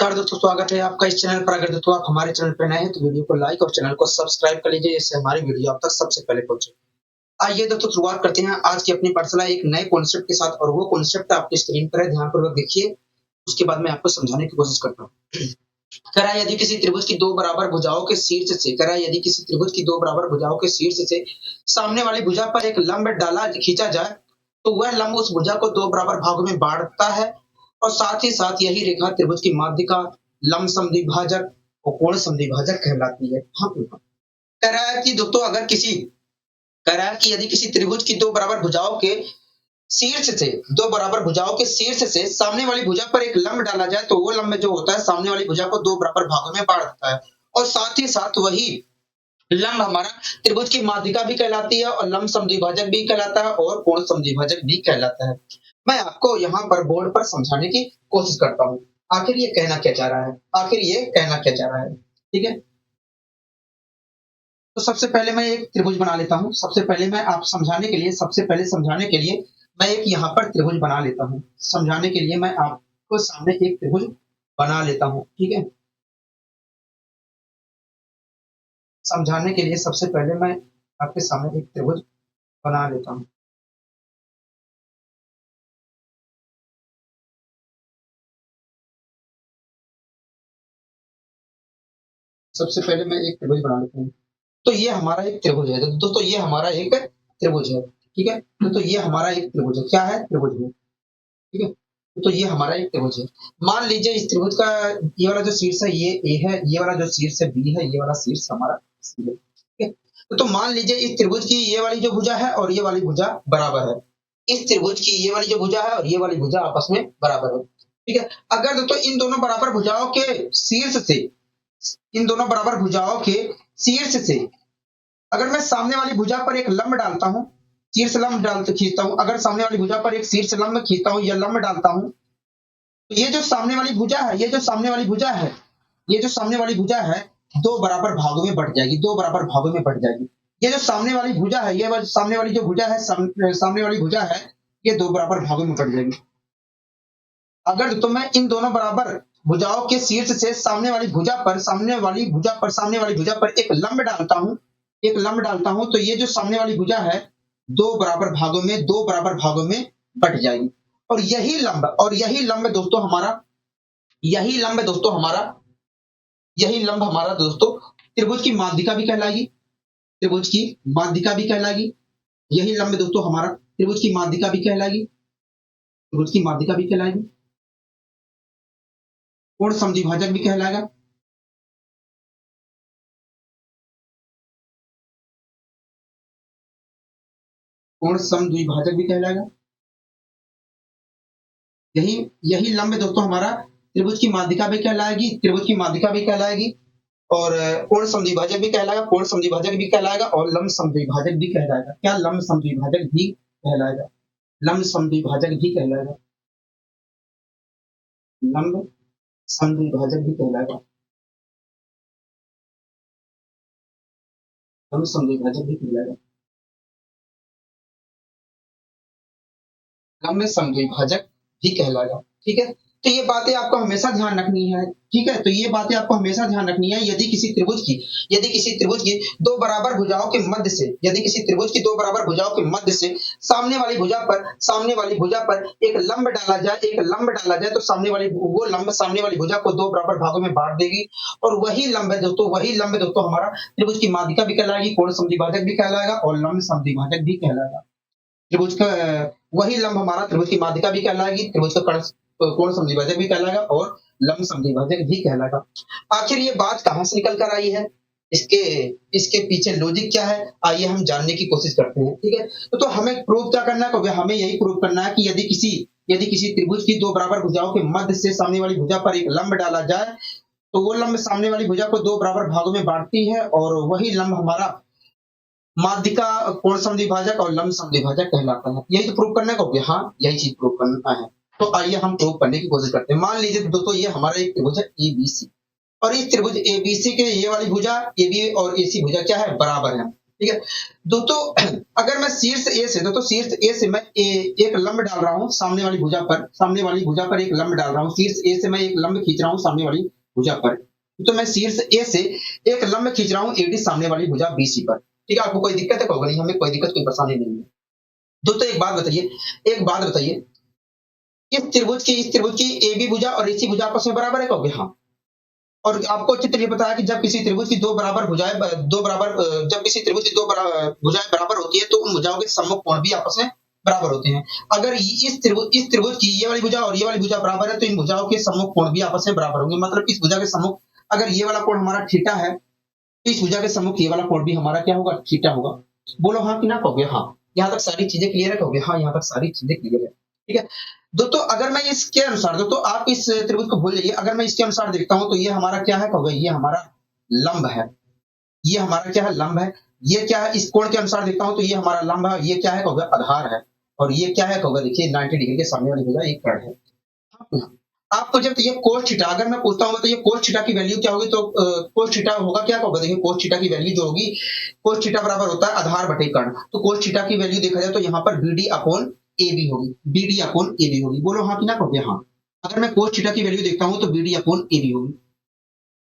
नमस्कार दोस्तों, स्वागत है आपका इस चैनल पर। अगर दोस्तों आप हमारे चैनल पर नए हैं तो वीडियो को लाइक और चैनल को सब्सक्राइब कर लीजिए, इससे हमारी वीडियो आप तक सबसे पहले पहुंचे। आइए दोस्तों शुरुआत करते हैं आज की अपनी पाठशाला एक नए कॉन्सेप्ट के साथ, और वो कॉन्सेप्ट आपकी स्क्रीन पर है, ध्यानपूर्वक देखिए। उसके बाद मैं आपको समझाने की कोशिश करता हूँ। कह रहा है यदि किसी त्रिभुज की दो बराबर भुजाओं के शीर्ष से कह रहा है यदि किसी त्रिभुज की दो बराबर भुजाओं के शीर्ष से सामने वाली भुजा पर एक लंब डाला खींचा जाए तो वह लंब उस भुजा को दो बराबर भागों में बांटता है, और साथ ही साथ यही रेखा त्रिभुज की माध्यिका, लंब समद्विभाजक और कोण समद्विभाजक कहलाती है। हाँ, कह रहा है कि दोस्तों अगर किसी कह रहा है कि यदि किसी त्रिभुज की दो बराबर भुजाओं के शीर्ष से दो बराबर भुजाओं के शीर्ष से सामने वाली भुजा पर एक लंब डाला जाए तो वो लंब जो होता है सामने वाली भुजा को दो बराबर भागों में बांट देता है, और साथ ही साथ वही लंब हमारा त्रिभुज की माध्यिका भी कहलाती है, और लंब समद्विभाजक भी कहलाता है, और कोण समद्विभाजक भी कहलाता है। मैं आपको यहाँ पर बोर्ड पर समझाने की कोशिश करता हूँ। आखिर ये कहना क्या चाह रहा है, आखिर ये कहना क्या चाह रहा है। ठीक है, तो सबसे पहले मैं एक त्रिभुज बना लेता हूँ। सबसे पहले मैं आप समझाने के लिए मैं एक यहाँ पर त्रिभुज बना लेता हूँ। समझाने के लिए मैं आपको सामने एक त्रिभुज बना लेता हूँ। ठीक है, समझाने के लिए सबसे पहले मैं आपके सामने एक त्रिभुज बना लेता हूँ। सबसे पहले मैं एक त्रिभुज बना लेता हूँ। तो ये हमारा एक त्रिभुज है दोस्तों, ये हमारा एक त्रिभुज है। ठीक है, तो ये हमारा एक त्रिभुज है। क्या है? त्रिभुज है। ठीक है, तो ये हमारा एक त्रिभुज है। मान लीजिए इस त्रिभुज का ये वाला जो शीर्ष है ये ए है, ये वाला जो शीर्ष है बी है, ये वाला शीर्ष हमारा सी है। ठीक है, तो मान लीजिए इस त्रिभुज की ये वाली जो भुजा है और ये वाली भुजा बराबर है। इस त्रिभुज की ये वाली जो भुजा है और ये वाली भुजा आपस में बराबर है। ठीक है, अगर दोस्तों इन दोनों बराबर भुजाओं के शीर्ष से इन दोनों बराबर भुजाओं के शीर्ष से अगर मैं सामने वाली भुजा पर एक लंब डालता हूं, शीर्ष लंब खींचता हूं, अगर सामने वाली भुजा पर एक शीर्ष लंब खींचता हूं या लंब डालता हूं, तो ये जो सामने वाली भुजा है ये जो सामने वाली भुजा है ये जो सामने वाली भुजा है दो बराबर भागों में बट जाएगी, दो बराबर भागों में बट जाएगी। ये जो सामने वाली भुजा है ये सामने वाली जो भुजा है सामने वाली भुजा है ये दो बराबर भागों में बट जाएगी। अगर तो मैं इन दोनों बराबर भुजाओं के शीर्ष से सामने वाली भुजा पर एक लंब डालता हूं तो ये जो सामने वाली भुजा है दो बराबर भागों में बट जाएगी। और यही लंब दोस्तों त्रिभुज की माध्यिका भी कहलाएगी। यही लंब दोस्तों हमारा त्रिभुज की माध्यिका भी कहलाएगी। कोण समद्विभाजक भी कहलाएगा। कोण समद्विभाजक भी कहलाएगा। यही लंब दोस्तों हमारा त्रिभुज की माध्यिका भी कहलाएगी, और कोण समद्विभाजक भी कहलाएगा, और लंब समद्विभाजक भी कहलाएगा। क्या? लंब समद्विभाजक भी कहलाएगा। लंब समद्विभाजक भी कहलाएगा। लंब समद्विभाजक भी कहलाएगा। ठीक है, तो ये बातें आपको हमेशा ध्यान रखनी है। ठीक है, तो ये बातें आपको हमेशा ध्यान रखनी है। यदि किसी त्रिभुज की दो बराबर भुजाओं के मध्य से सामने वाली भुजा पर एक लंब डाला जाए तो सामने वाली भुजा को दो बराबर भागों में बांट देगी, और वही लंब है दोस्तों हमारा त्रिभुज की माध्यिका भी कहलाएगी, कोण समद्विभाजक भी कहलाएगा, और लंब समद्विभाजक भी कहलाएगा। त्रिभुज का वही लंब हमारा त्रिभुज की माध्यिका भी कहलाएगी, त्रिभुज का कोण समद्विभाजक भी कहलाएगा, और लंब समद्विभाजक भी कहलाएगा। आखिर ये बात कहां से निकल कर आई है, इसके पीछे लॉजिक क्या है, आइए हम जानने की कोशिश करते हैं। ठीक है, तो हमें प्रूव क्या करना है, हमें यही प्रूव करना है कि यदि किसी त्रिभुज की दो बराबर भुजाओं के मध्य से सामने वाली भुजा पर एक लंब डाला जाए तो वो लंब सामने वाली भुजा को दो बराबर भागों में बांटती है, और वही लंब हमारा माध्यिका, कोण समद्विभाजक और लंब समद्विभाजक कहलाता है। यही तो प्रूव करने को हो गया। हाँ, यही चीज प्रूव करना है। तो आइए हम प्रूव करने की कोशिश करते हैं। मान लीजिए दोस्तों ये हमारा एक त्रिभुज है ABC, और इस त्रिभुज ABC के ये वाली भुजा AB और AC भुजा क्या है? बराबर है। ठीक है दोस्तों। अगर मैं शीर्ष ए से दोस्तों शीर्ष ए से मैं एक लंब डाल रहा हूँ सामने वाली भुजा पर एक लंब डाल रहा हूँ। शीर्ष ए से मैं एक लंब खींच रहा हूँ सामने वाली भुजा पर। तो मैं शीर्ष ए से एक लंब खींच रहा हूँ एडी सामने वाली भुजा बीसी पर। ठीक है, आपको कोई दिक्कत है? होगा नहीं, हमें कोई दिक्कत कोई परेशानी नहीं है। दोस्तों एक बात बताइए, इस त्रिभुज की ए बी भुजा और एसी भुजा आपस में बराबर है? कहोगे हाँ। और आपको चित्र ये पता है कि जब किसी त्रिभुज की भुजाएं बराबर होती है तो उन भुजाओं के सम्मुख कोण भी आपस में बराबर होते हैं। अगर इस त्रिभुज की ये वाली भुजा और ये वाली भुजा बराबर है तो इन भुजाओं के सम्मुख कोण भी आपस में बराबर होंगे। मतलब इस भुजा के सम्मुख अगर ये वाला कोण हमारा थीटा है तो इस भुजा के सम्मुख ये वाला कोण भी हमारा क्या होगा? थीटा होगा। बोलो हाँ कि ना? कहोगे हाँ। यहाँ तक सारी चीजें क्लियर है? कहोगे हाँ, यहाँ तक सारी चीजें क्लियर है। ठीक है दोस्तों, अगर मैं इसके अनुसार दोस्तों आप इस त्रिभुज को भूल जाइए, अगर मैं इसके अनुसार देखता हूं तो ये हमारा क्या है? कहोगे ये हमारा लंब है। ये हमारा क्या है? लंब है। ये क्या है? इस कोण के अनुसार देखता हूं तो ये हमारा लंब है। ये क्या है? कहोगे आधार है। और ये क्या है? कहोगे देखिए 90 डिग्री के सामने वाली भुजा एक कर्ण है। आपको जब ये कोस थीटा अगर मैं पूछता हूँ तो ये कोस थीटा की वैल्यू क्या होगी? तो कोस थीटा होगा क्या? कहोगे देखिए कोस थीटा की वैल्यू जो होगी, कोस थीटा बराबर होता है आधार बटे कर्ण। तो कोस थीटा की वैल्यू देखा जाए तो यहाँ पर बीडी अपॉन ए बी होगी। बीडी अपॉन ए बी होगी। बोलो हाँ कि ना? कहोगे हाँ। अगर मैं कोस थीटा की वैल्यू देखता हूँ तो बीडी अपॉन ए बी होगी।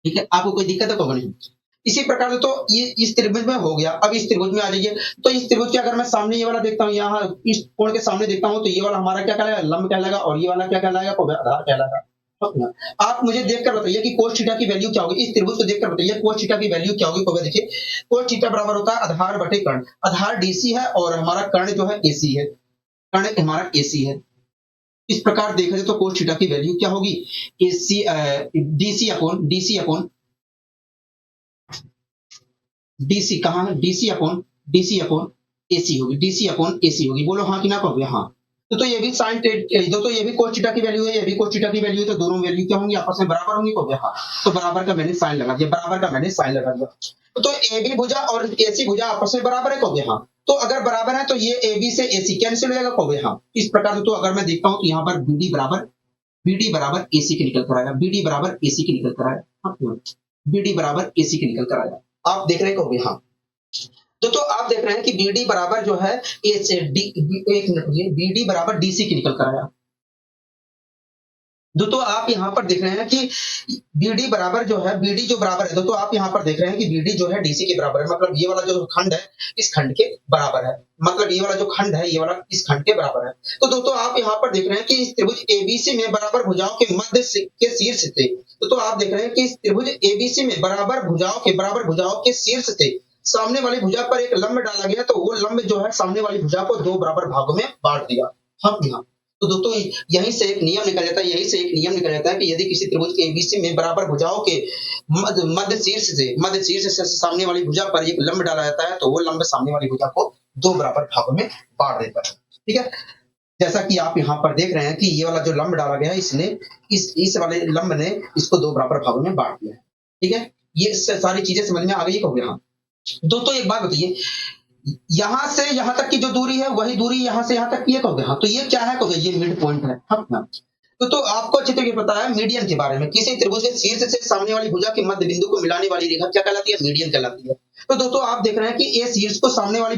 ठीक है, आपको कोई दिक्कत है? कहोगे नहीं। इसी प्रकार से तो ये इस त्रिभुज में हो गया। अब इस त्रिभुज में आ जाइए, तो इस त्रिभुज के अगर मैं सामने ये वाला देखता हूँ, यहाँ इस कोण के सामने देखता हूँ तो ये वाला हमारा क्या कहलाएगा? लंब कहलाएगा। और ये वाला क्या कहलाएगा? कहोगे आधार कहलाएगा। आप मुझे देखकर बताइए कि कोस थीटा की वैल्यू क्या होगी? इस त्रिभुज को देखकर बताइए कोस थीटा की वैल्यू क्या होगी? कहोगे देखिए कोस थीटा बराबर होता है आधार बटे कर्ण। आधार डीसी है और हमारा कर्ण जो है एसी है। कर्ण हमारा एसी है। इस प्रकार देखा जाए तो कोस थीटा की वैल्यू क्या होगी? एसी डीसी अपॉन डीसी कहाँ है? डीसी अपॉन एसी होगी। डीसी अपॉन एसी होगी। बोलो हाँ कि ना? कहोगे हाँ। तो ये भी साइन तो ये भी कोस थीटा की वैल्यू है, ये भी कोस थीटा की वैल्यू है। तो दोनों वैल्यू क्या होंगी? आपस में बराबर होंगी। कहोगे हाँ। तो बराबर का मैंने साइन लगा दिया। तो ए बी भुजा और एसी भुजा आपस में बराबर है। कहोगे हाँ। तो अगर बराबर है तो ये ए बी से एसी कैंसिल हो जाएगा। कहोगे हाँ। इस प्रकार से तो अगर मैं देखता हूँ तो यहाँ पर बीडी बराबर एसी के निकल कर आएगा। बीडी बराबर एसी के निकल कर आएगा। बीडी बराबर एसी के निकल कर आएगा। आप देख रहे हैं? कहोगे हाँ। तो आप देख रहे हैं कि बीडी बराबर जो है ए से डी, एक मिनट रुकिए, बीडी बराबर डीसी की निकल कर आया। दोस्तों आप यहाँ पर देख रहे हैं कि बीडी बराबर जो है, बीडी जो बराबर है, दोस्तों आप यहाँ पर देख रहे हैं कि बीडी जो है डीसी के बराबर है। मतलब ये वाला जो खंड है इस खंड के बराबर है। मतलब ये वाला जो खंड है ये वाला इस खंड के बराबर है। तो दोस्तों आप यहाँ पर देख रहे हैं कि इस त्रिभुज एबीसी में बराबर भुजाओं के मध्य के शीर्ष से, तो आप देख रहे हैं कि इस त्रिभुज एबीसी में बराबर भुजाओं के शीर्ष से सामने वाली भुजा पर एक लंब डाला गया। तो वो लंब जो है सामने वाली भुजा को दो बराबर भागों में बांट दिया। हम यहाँ तो दोस्तों यहीं से एक नियम निकल जाता है कि यदि किसी त्रिभुज के एबीसी में बराबर भुजाओं के मध्य शीर्ष से सामने वाली भुजा पर एक लंब डाला जाता है तो वो लंब सामने वाली भुजा को दो बराबर भागों में बांट देता है। ठीक है, जैसा कि आप यहाँ पर देख रहे हैं कि ये वाला जो लंब डाला गया है इसने इस वाले लंब ने इसको दो बराबर भागों में बांट दिया है। ठीक है, ये सारी चीजें समझ में आ गई। कहोगे हाँ। दोस्तों एक बात बताइए, यहां से यहां तक की जो दूरी है वही दूरी यहां से यहां तक की है। कहोगे हाँ। तो ये क्या है? कहोगे ये मिड पॉइंट है। हाँ। तो आपको अच्छी तरीके पता है मीडियन के बारे में। किसी त्रिभुज के शीर्ष से सामने वाली भुजा के मध्य बिंदु को मिलाने वाली रेखा क्या कहलाती है? मीडियन कहलाती है। तो दोस्तों आप देख रहे हैं कि ये शीर्ष को सामने वाली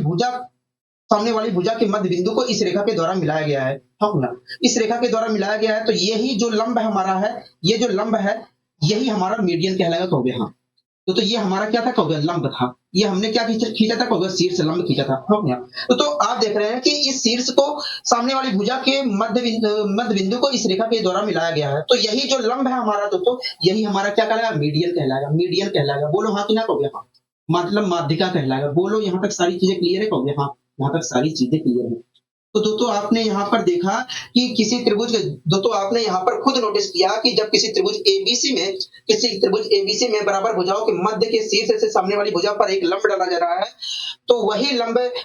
भुजा के मध्य बिंदु को इस रेखा के द्वारा मिलाया गया है। ना, इस रेखा के द्वारा मिलाया गया है। तो यही जो लंब हमारा है, ये जो लंब है यही हमारा मीडियन कहलाएगा। कहोगे हाँ। तो ये हमारा क्या था? कहोगे लंब था। ये हमने क्या खींचा था? कहोगे शीर्ष लंब खींचा था। हो गया। तो आप देख रहे हैं कि इस शीर्ष को सामने वाली भुजा के मध्य बिंदु को इस रेखा के द्वारा मिलाया गया है। तो यही जो लंब है हमारा दोस्तों यही हमारा क्या कहलाएगा? मीडियन कहलाएगा। बोलो हाँ कि ना? कहोगे हाँ। मतलब माध्यिका कहलाएगा। बोलो यहाँ तक सारी चीजें क्लियर है? कहोगे हाँ, यहाँ तक सारी चीजें क्लियर है। तो दोस्तों आपने यहाँ पर देखा कि किसी त्रिभुज दोस्तों आपने यहाँ पर खुद नोटिस किया कि जब किसी त्रिभुज एबीसी में बराबर भुजाओं के मध्य के शीर्ष से सामने वाली भुजा पर एक लंब डाला जा रहा है तो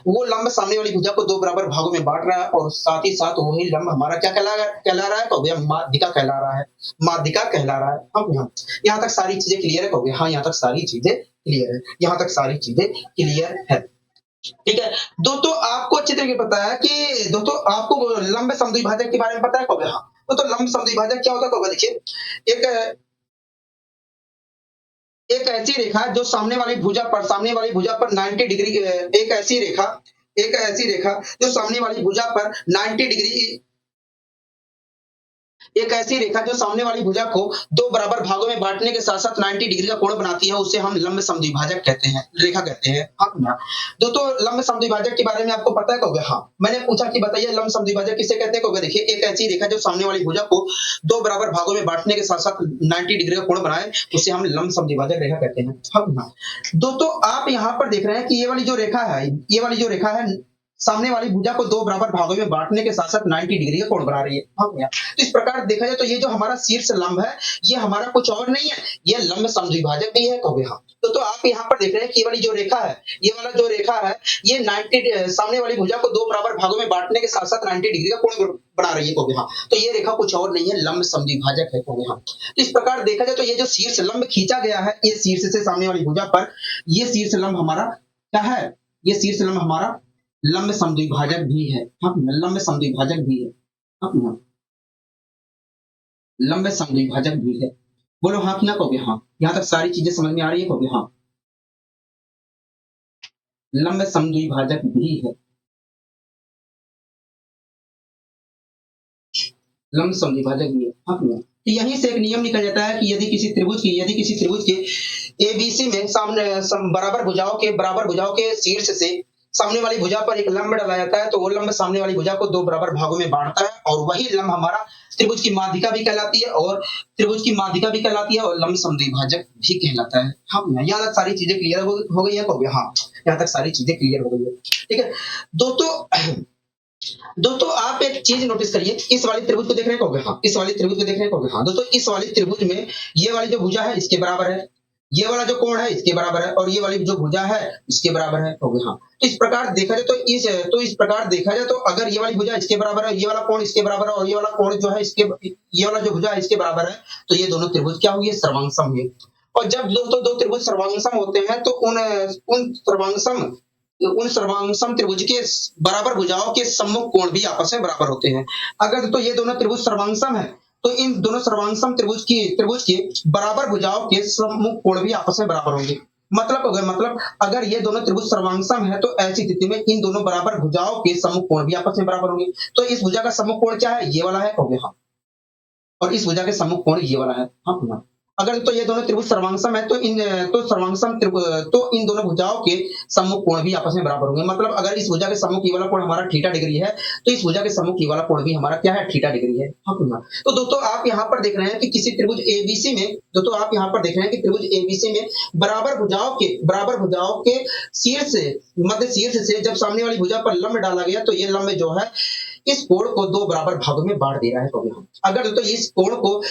वो लंब सामने वाली भुजा को दो बराबर भागों में बांट रहा है और साथ ही साथ वही लंब हमारा क्या कहला रहा है? कहोगे माध्यिका कहला रहा है। हम यहाँ तक सारी चीजें क्लियर है? कहोगे हाँ, यहाँ तक सारी चीजें क्लियर है। ठीक है दोस्तों, आपको अच्छी तरीके पता है कि दोस्तों आपको लंब समद्विभाजक के बारे में पता है? कहोगे हाँ। तो लंब समद्विभाजक क्या होता है? कहोगे देखिए एक एक ऐसी रेखा जो सामने वाली भुजा पर 90 डिग्री, एक ऐसी रेखा जो सामने वाली भुजा पर 90 डिग्री, एक ऐसी रेखा जो सामने वाली भुजा को दो बराबर भागों में बांटने के साथ साथ 90 डिग्री का कोण बनाती है, उसे हम लंब समद्विभाजक कहते हैं, रेखा कहते हैं। हाँ ना? दोस्तों लंब समद्विभाजक के बारे में आपको पता है कहोगे? हाँ। मैंने पूछा कि बताइए लंब समद्विभाजक किसे कहते हैं? कहोगे देखिए, एक ऐसी रेखा जो सामने वाली भुजा को दो बराबर भागों में बांटने के साथ साथ 90 डिग्री का कोण बनाए, उसे हम लंब समद्विभाजक रेखा कहते हैं। हाँ ना? दोस्तों आप यहाँ पर देख रहे हैं कि ये वाली जो रेखा है सामने वाली भुजा को दो बराबर भागों में बांटने के साथ साथ 90 डिग्री का कोण बना रही है। हाँ भैया, तो इस प्रकार देखा जाए तो ये जो हमारा शीर्ष लंब है, ये हमारा कुछ और नहीं है, ये लंब समद्विभाजक भी है। कहोगे हाँ। तो आप यहाँ पर देख रहे हैं कि ये वाली जो रेखा है, ये वाला जो रेखा है, ये 90 सामने वाली भुजा को दो बराबर भागों में बांटने के साथ साथ 90 डिग्री का कोण बना रही है। कहोगे हाँ। तो ये रेखा कुछ और नहीं है, लंब समद्विभाजक है। कहोगे हाँ। तो इस प्रकार देखा जाए तो ये जो शीर्ष लंब खींचा गया है, ये शीर्ष से सामने वाली भुजा पर, ये शीर्ष लंब हमारा क्या है? ये शीर्ष लंब हमारा लंब समद्विभाजक भी है। हाँ, लंब समद्विभाजक भी है। हाँ, लंब समद्विभाजक भी है। बोलो हाँ कि ना? कहोगे हाँ। यहाँ तक सारी चीजें समझ में आ रही है? कहोगे हाँ। लंब समद्विभाजक भी है, लंब समद्विभाजक भी है। हाँ, तो यहीं से एक नियम निकल जाता है कि यदि किसी त्रिभुज के एबीसी में बराबर भुजाओं के शीर्ष से सामने वाली भुजा पर एक लंब डाला जाता है, तो वो लंब सामने वाली भुजा को दो बराबर भागों में बांटता है, और वही लंब हमारा त्रिभुज की माध्यिका भी कहलाती है, और लंब समद्विभाजक भी कहलाता है। हाँ, यहाँ तक सारी चीजें क्लियर हो गई है? कहोगे हाँ। यहाँ तक सारी चीजें क्लियर हो गई है। ठीक है दोस्तों आप एक चीज नोटिस करिए, इस वाली त्रिभुज को देख रहे हैं? कहोगे हाँ। इस वाली त्रिभुज को देख रहे हैं? कहोगे हाँ। दोस्तों इस वाली त्रिभुज में ये वाली जो भुजा है इसके बराबर है, ये वाला जो कोण है इसके बराबर है, और ये वाली जो भुजा है इसके बराबर है। कहोगे हाँ। तो इस प्रकार देखा जाए तो अगर ये वाली भुजा इसके बराबर है, ये वाला कोण इसके बराबर है, और ये वाला कोण जो है ये वाला जो भुजा है इसके बराबर है, तो ये दोनों त्रिभुज क्या हुए? सर्वांगसम हुए। और जब दोस्तों दो त्रिभुज सर्वांगसम होते हैं तो उन सर्वांगसम त्रिभुज के बराबर भुजाओं के सम्मुख कोण भी आपस में बराबर होते हैं। अगर तो ये दोनों त्रिभुज सर्वांगसम है, तो इन दोनों सर्वांगसम त्रिभुज के बराबर भुजाओं के सम्मुख कोण भी आपस में बराबर होंगे। मतलब अगर ये दोनों त्रिभुज सर्वांगसम है, तो ऐसी स्थिति में इन दोनों बराबर भुजाओं के सम्मुख कोण भी आपस में बराबर होंगे। तो इस भुजा का सम्मुख कोण क्या है? ये वाला है। कहोगे हाँ। और इस भुजा के सम्मुख कोण ये वाला है। हाँ। अगर तो ये दोनों त्रिभुज सर्वांगसम है, तो इन दोनों भुजाओं के सम्मुख कोण भी आपस में बराबर होंगे। मतलब अगर इस भुजा के सम्मुख ये वाला कोण हमारा थीटा डिग्री है, तो इस भुजा के सम्मुख ये वाला कोण भी हमारा क्या है? थीटा डिग्री है। हाँ, तो दोस्तों आप यहाँ पर देख रहे हैं कि किसी त्रिभुज एबीसी में, त्रिभुज एबीसी में बराबर भुजाओं के मध्य शीर्ष से जब सामने वाली भुजा पर लंब डाला गया, तो ये लंब जो है इस कोण को दो बराबर भागों में बांट दे रहा है। कहोगे हाँ। अगर तो इस कोण को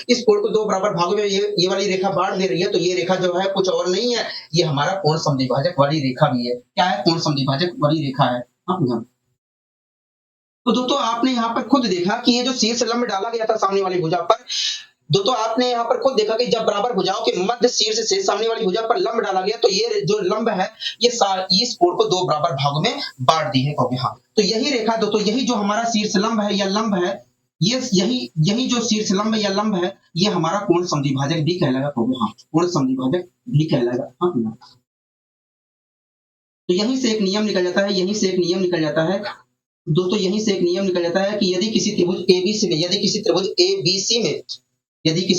दो बराबर भागों में ये वाली रेखा बांट दे रही है, तो ये रेखा जो है कुछ और नहीं है, ये हमारा कोण समद्विभाजक वाली रेखा भी है। क्या है? कोण समद्विभाजक वाली रेखा है। हाँ। तो दोस्तों आपने यहाँ पर खुद देखा कि ये जो शीर्ष लंब डाला गया था सामने वाली भुजा पर, दोस्तों आपने यहाँ पर खुद देखा कि जब बराबर भुजाओं के मध्य शीर्ष से सामने वाली भुजा पर लंब डाला गया, तो ये जो लंब है ये इस कोण को दो बराबर भागों में बांट दी है। कहोगे हाँ। तो यही रेखा दोस्तों, यही जो हमारा शीर्ष लंब है या लंब है, ये यही जो शीर्ष लंब या लंब है, ये हमारा कोण समद्विभाजक भी कहलाएगा। कहोगे हाँ। कोण समद्विभाजक भी कहलाएगा। हाँ। तो यहीं से एक नियम निकल जाता है दोस्तों, यहीं से एक नियम निकल जाता है कि यदि किसी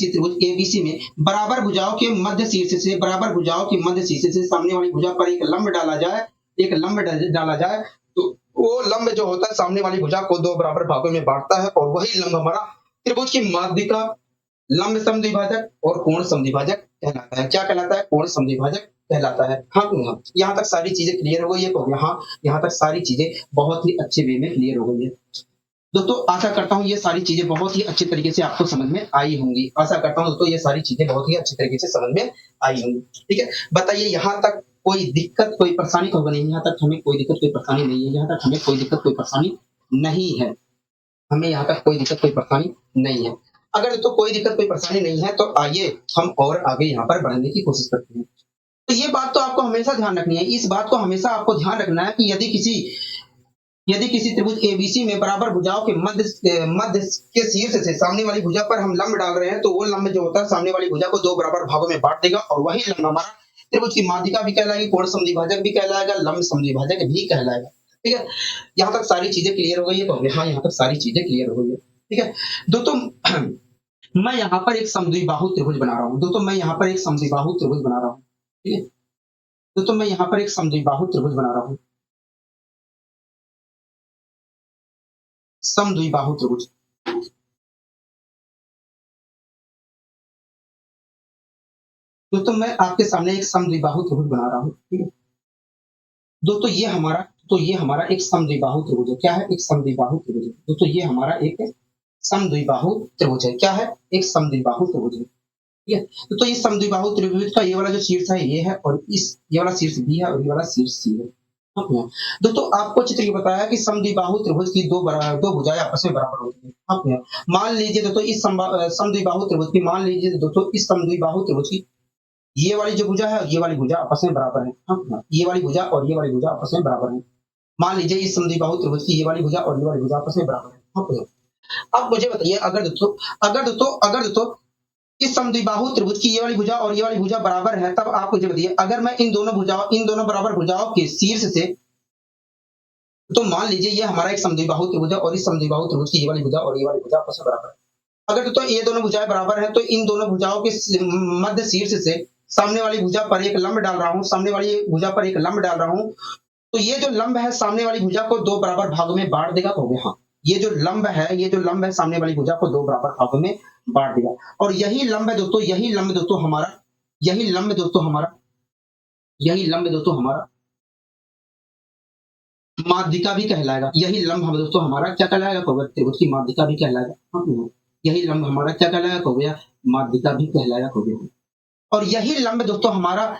त्रिभुज एबीसी में बराबर भुजाओं के मध्य शीर्ष से सामने वाली भुजा पर एक लंब डाला जाए, तो वो लंब जो होता है सामने वाली भुजा को दो बराबर भागों में बांटता है, और वही लंब हमारा त्रिभुज की माध्यिका, लंब समद्विभाजक और कोण समद्विभाजक कहलाता है। क्या कहलाता है? कोण समद्विभाजक कहलाता है। हाँ। यहाँ तक सारी चीजें क्लियर हो गई है? कहोगे हाँ। यहाँ तक सारी चीजें बहुत ही अच्छे वे में क्लियर हो गई है। दोस्तों आशा करता हूँ ये सारी चीजें बहुत ही अच्छे तरीके से आपको समझ में आई होंगी। ठीक है, बताइए यहाँ तक कोई दिक्कत कोई परेशानी? कहोगे नहीं, यहाँ तक हमें कोई दिक्कत कोई परेशानी नहीं है। यहाँ तक हमें कोई दिक्कत कोई परेशानी नहीं है। यहाँ तक कोई दिक्कत कोई परेशानी नहीं है। अगर तो कोई दिक्कत कोई परेशानी नहीं है, तो आइए हम और आगे यहाँ पर बढ़ने की कोशिश करते हैं। तो ये बात तो आपको हमेशा ध्यान रखनी है, इस बात को हमेशा आपको ध्यान रखना है कि यदि किसी यदि किसी त्रिभुज एबीसी में बराबर भुजाओं के मध्य के शीर्ष से सामने वाली भुजा पर हम लंब डाल रहे हैं तो वो लंब जो होता है सामने वाली भुजा को दो बराबर भागों में बांट देगा और वही लंब हमारा त्रिभुज की माध्यिका भी कहलाएगी, कोण समद्विभाजक भी कहलाएगा, लंब समद्विभाजक भी कहलाएगा। ठीक है, यहाँ तक सारी चीजें क्लियर हो गई है। तो हाँ, यहाँ तक सारी चीजें क्लियर हो गई है। ठीक है दोस्तों, मैं यहाँ पर एक समद्विबाहु त्रिभुज बना रहा हूँ। दोस्तों मैं यहाँ पर एक समद्विबाहु त्रिभुज बना रहा हूँ। ठीक है दोस्तों, मैं यहाँ पर एक समद्विबाहु त्रिभुज बना रहा हूँ, समद्विबाहु त्रिभुज। दोस्तों मैं आपके सामने एक समद्विबाहु त्रिभुज बना रहा हूँ। ठीक है दोस्तों, ये हमारा एक समद्विबाहु त्रिभुज है। क्या है? एक समद्विबाहु त्रिभुज है। दोस्तों ये हमारा एक समद्विबाहु त्रिभुज है। क्या है? एक समद्विबाहु त्रिभुज है। ठीक है तो ये समद्विबाहु त्रिभुज का ये वाला जो शीर्ष है ये है, और ये वाला शीर्ष बी है और ये वाला शीर्ष सी है। दोस्तों आपको चित्र ये बताया कि समद्विबाहु त्रिभुज की दो भुजाएं आपस में बराबर होती है। मान लीजिए दोस्तों इस समद्विबाहु त्रिभुज की, मान लीजिए दोस्तों इस समद्विबाहु त्रिभुज की ये वाली जो भुजा है और ये वाली भुजा आपस में बराबर है। ये वाली भुजा और ये वाली भुजा आपस में बराबर है। मान लीजिए इस समद्विबाहु त्रिभुज की ये वाली भुजा और ये वाली भुजा आपस में बराबर है। अब मुझे बताइए, अगर दोस्तों इस समद्विबाहु त्रिभुज की ये वाली भुजा और ये वाली भुजा बराबर है, तब आप मुझे बताइए अगर मैं इन दोनों बराबर भुजाओं के शीर्ष से, तो मान लीजिए ये हमारा एक समद्विबाहु त्रिभुज है और इस समद्विबाहु त्रिभुज की ये वाली भुजा और ये वाली भुजा आपस में बराबर है। अगर तो ये दोनों भुजाएं बराबर है तो इन दोनों भुजाओं के मध्य शीर्ष से सामने वाली भुजा पर एक लंब डाल रहा हूं, सामने वाली भुजा पर एक लंब डाल रहा हूं, तो ये जो लंब है सामने वाली भुजा को दो बराबर भागों में बांट देगा। हो गया। हाँ, ये जो लंब है सामने वाली भुजा को दो बराबर भागों में बांट देगा। और यही लंब है दोस्तों, यही लंब दोस्तों हमारा माध्यिका भी कहलाएगा। यही लंब हम दोस्तों हमारा क्या कहलाएगा? त्रिभुज की माध्यिका भी कहलाएगा। हाँ, यही लंब हमारा क्या कहलाएगा? हो गया माध्यिका भी कहलाएगा। हो गया। और यही लंब दोस्तों हमारा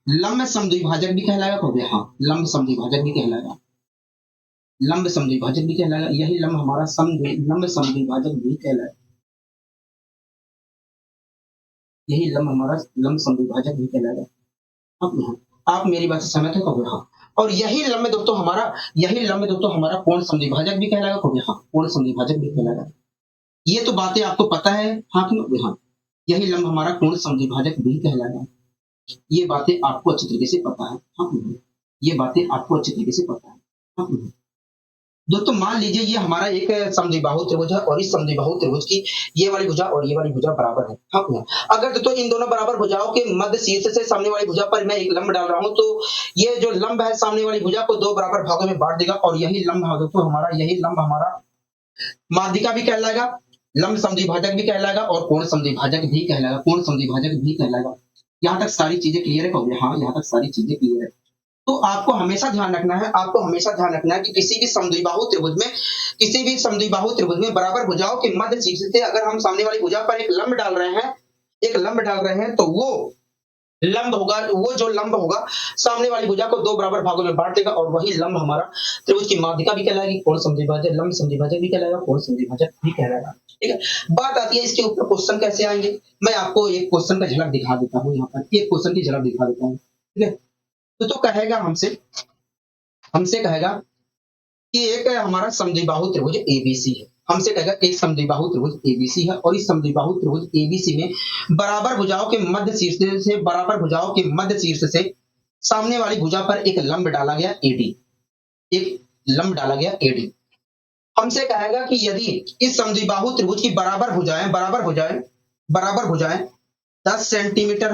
लंब समद्विभाजक भी कहलाएगा। हो गया। हाँ, लंब समद्विभाजक भी कहलाएगा। यही लंब हमारा लंब समद्विभाजक भी कहलाएगा। यही लंब हमारा लंब समद्विभाजक भी कहलाएगा। आप मेरी बात से सहमत हो? हाँ। और यही लंब दोस्तों हमारा कोण समद्विभाजक भी कहलाएगा। हो गया। हाँ, कोण समद्विभाजक भी कहलाएगा। ये तो बातें आपको पता है। हाँ कि हाँ, यही लंब हमारा कोण समद्विभाजक भी कहलाएगा। ये बातें आपको अच्छी तरीके से पता है। हाँ, ये बातें आपको अच्छी तरीके से पता है। हाँ, दोस्तों मान लीजिए ये हमारा एक समद्विबाहु त्रिभुज है और इस समद्विबाहु त्रिभुज की ये वाली भुजा और ये वाली भुजा बराबर है। हाँ, अगर दोस्तों इन दोनों बराबर भुजाओं के मध्य शीर्ष से सामने वाली भुजा पर मैं एक लंब डाल रहा हूं, तो ये जो लंब है सामने वाली भुजा को दो बराबर भागों में बांट देगा और यही लंब हमारा माध्यिका भी कहलाएगा, लंब समद्विभाजक भी कहलाएगा और कोण समद्विभाजक भी कहलाएगा। यहाँ तक सारी चीजें क्लियर है? हाँ, यहाँ तक सारी चीजें क्लियर है। तो आपको हमेशा ध्यान रखना है कि किसी भी समद्विबाहु त्रिभुज में बराबर भुजाओं के मध्य शीर्ष से अगर हम सामने वाली भुजा पर एक लंब डाल रहे हैं तो वो जो लंब होगा सामने वाली भुजा को दो बराबर भागों में बांट देगा और वही लंब हमारा त्रिभुज की माध्यिका भी कहलाएगी, कोण समद्विभाजक, लंब समद्विभाजक भी कहलाएगा, कोण समद्विभाजक भी कहलाएगा। ठीक है, बात आती है इसके ऊपर क्वेश्चन कैसे आएंगे। मैं आपको एक क्वेश्चन का झलक दिखा देता हूँ। यहाँ पर एक क्वेश्चन की झलक दिखा देता हूँ। ठीक है, तो कहेगा हमसे कहेगा कि एक हमारा समद्विबाहु त्रिभुज एबीसी है। हमसे कहेगा एक समद्विबाहु त्रिभुज एबीसी है और इस समद्विबाहु त्रिभुज एबीसी में बराबर भुजाओं के मध्य शीर्ष से सामने वाली भुजा पर एक लंब डाला गया एडी। हमसे कहेगा कि यदि इस समद्विबाहु त्रिभुज की बराबर भुजाएं 10 सेंटीमीटर